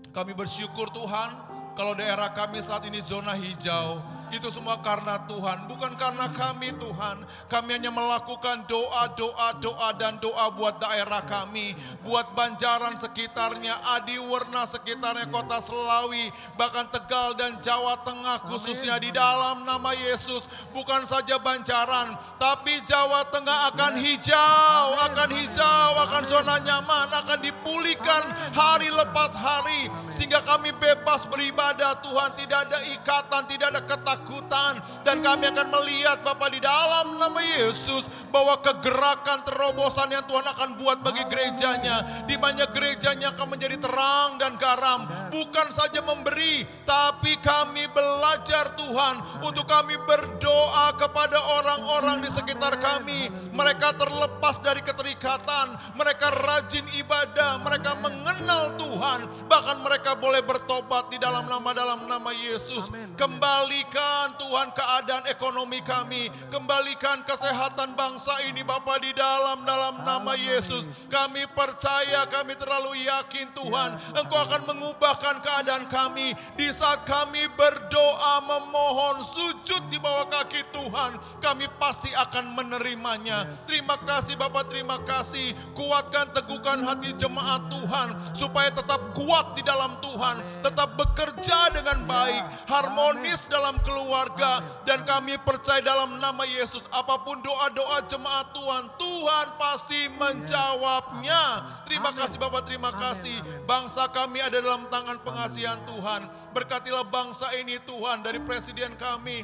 Kami bersyukur Tuhan, kalau daerah kami saat ini zona hijau, itu semua karena Tuhan, bukan karena kami Tuhan. Kami hanya melakukan doa dan doa buat daerah kami, buat Banjaran sekitarnya, Adiwerna sekitarnya, Kota Selawi, bahkan Tegal dan Jawa Tengah khususnya di dalam nama Yesus. Bukan saja Banjaran, tapi Jawa Tengah akan hijau, akan zona nyaman, akan dipulihkan hari lepas hari. Sehingga kami bebas beribadah Tuhan, tidak ada ikatan, tidak ada ketakutan. Dan kami akan melihat Bapak di dalam nama Yesus bahwa kegerakan terobosan yang Tuhan akan buat bagi gerejanya, di mana gerejanya akan menjadi terang dan garam. Bukan saja memberi, tapi kami belajar Tuhan untuk kami berdoa kepada orang-orang di sekitar kami. Mereka terlepas dari keterikatan, mereka rajin ibadah, mereka mengenal Tuhan, bahkan mereka boleh bertobat di dalam nama Yesus. Kembalikan Tuhan keadaan ekonomi kami, kembalikan kesehatan bangsa ini Bapa di dalam nama Yesus. Kami percaya, kami terlalu yakin Tuhan, Engkau akan mengubahkan keadaan kami di saat kami berdoa, memohon, sujud di bawah kaki Tuhan. Kami pasti akan menerimanya. Terima kasih Bapak, terima kasih. Kuatkan, teguhkan hati jemaat Tuhan supaya tetap kuat di dalam Tuhan, tetap bekerja dengan baik, harmonis dalam keluarga. Dan kami percaya dalam nama Yesus, apapun doa-doa jemaat Tuhan, Tuhan pasti menjawabnya. Terima kasih Bapak, terima kasih. Bangsa kami ada dalam tangan pengasihan Tuhan. Berkatilah bangsa ini Tuhan, dari presiden kami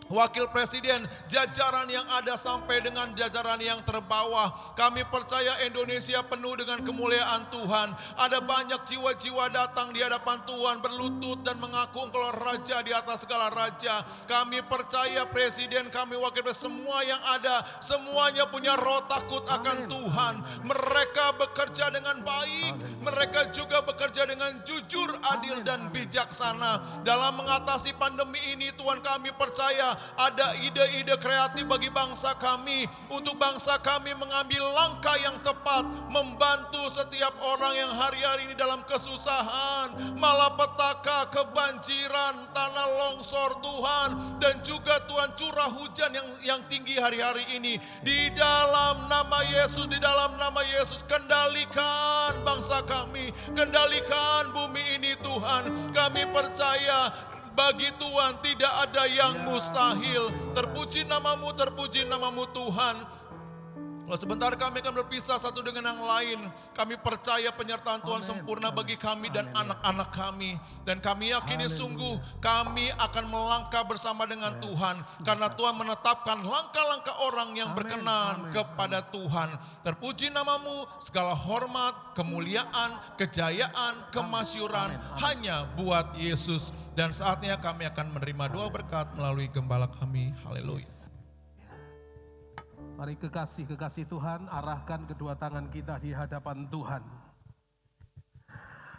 Wakil Presiden, jajaran yang ada sampai dengan jajaran yang terbawah. Kami percaya Indonesia penuh dengan kemuliaan Tuhan. Ada banyak jiwa-jiwa datang di hadapan Tuhan, berlutut dan mengaku Engkau Raja di atas segala raja. Kami percaya Presiden, kami Wakil Presiden, semua yang ada, semuanya punya roh takut akan Tuhan. Mereka bekerja dengan baik, mereka juga bekerja dengan jujur, adil dan bijaksana. Dalam mengatasi pandemi ini, Tuhan, kami percaya ada ide-ide kreatif bagi bangsa kami, untuk bangsa kami mengambil langkah yang tepat, membantu setiap orang yang hari-hari ini dalam kesusahan, malapetaka, kebanjiran, tanah longsor Tuhan, dan juga Tuhan curah hujan yang tinggi hari-hari ini. Di dalam nama Yesus, di dalam nama Yesus, kendalikan bangsa kami, kendalikan bumi ini Tuhan. Kami percaya bagi Tuhan tidak ada yang mustahil. Terpuji namamu Tuhan. Sebentar kami akan berpisah satu dengan yang lain. Kami percaya penyertaan Tuhan sempurna bagi kami dan anak-anak kami. Dan kami yakini sungguh kami akan melangkah bersama dengan Tuhan. Karena Tuhan menetapkan langkah-langkah orang yang berkenan kepada Tuhan. Terpuji namamu, segala hormat, kemuliaan, kejayaan, kemasyuran hanya buat Yesus. Dan saatnya kami akan menerima doa berkat melalui gembala kami. Haleluya. Mari kekasih-kekasih Tuhan, arahkan kedua tangan kita di hadapan Tuhan.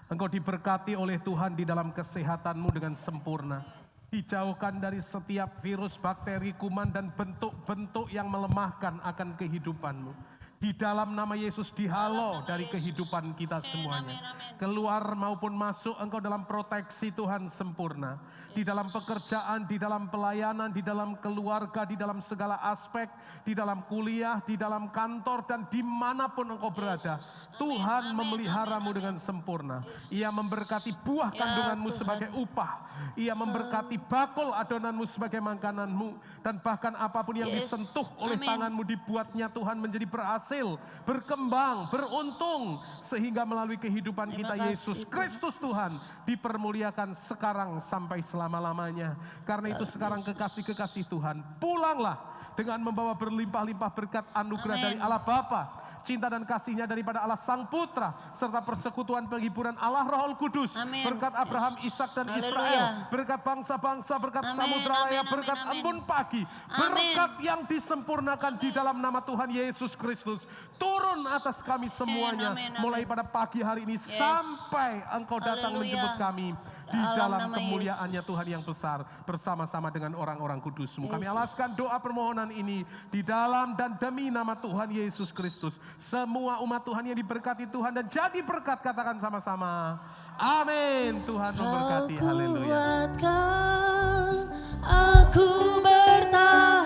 Engkau diberkati oleh Tuhan di dalam kesehatanmu dengan sempurna. Dijauhkan dari setiap virus, bakteri, kuman, dan bentuk-bentuk yang melemahkan akan kehidupanmu. Di dalam nama Yesus dihalau dari kehidupan kita semuanya. Keluar maupun masuk engkau dalam proteksi Tuhan sempurna. Di dalam pekerjaan, di dalam pelayanan, di dalam keluarga, di dalam segala aspek, di dalam kuliah, di dalam kantor, dan dimanapun engkau berada. Tuhan memeliharamu dengan sempurna. Ia memberkati buah kandunganmu sebagai upah. Ia memberkati bakul adonanmu sebagai makananmu. Dan bahkan apapun yang disentuh oleh tanganmu dibuatnya Tuhan menjadi berhasil, berkembang, beruntung. Sehingga melalui kehidupan kita Yesus Kristus Tuhan dipermuliakan sekarang sampai selama-lamanya. Karena itu sekarang kekasih-kekasih Tuhan, pulanglah dengan membawa berlimpah-limpah berkat anugerah dari Allah Bapa, cinta dan kasihnya daripada Allah Sang Putra, serta persekutuan penghiburan Allah Roh Kudus. Berkat Abraham, Ishak dan Israel, berkat bangsa-bangsa, berkat samudra raya, berkat embun pagi, berkat yang disempurnakan di dalam nama Tuhan Yesus Kristus turun atas kami semuanya, mulai pada pagi hari ini sampai engkau datang menjemput kami di dalam kemuliaannya Tuhan yang besar, bersama-sama dengan orang-orang kudus-Mu. Kami alaskan doa permohonan ini di dalam dan demi nama Tuhan Yesus Kristus. Semua umat Tuhan yang diberkati Tuhan dan jadi berkat, katakan sama-sama. Amin. Tuhan memberkati. Haleluya. Aku bertahan.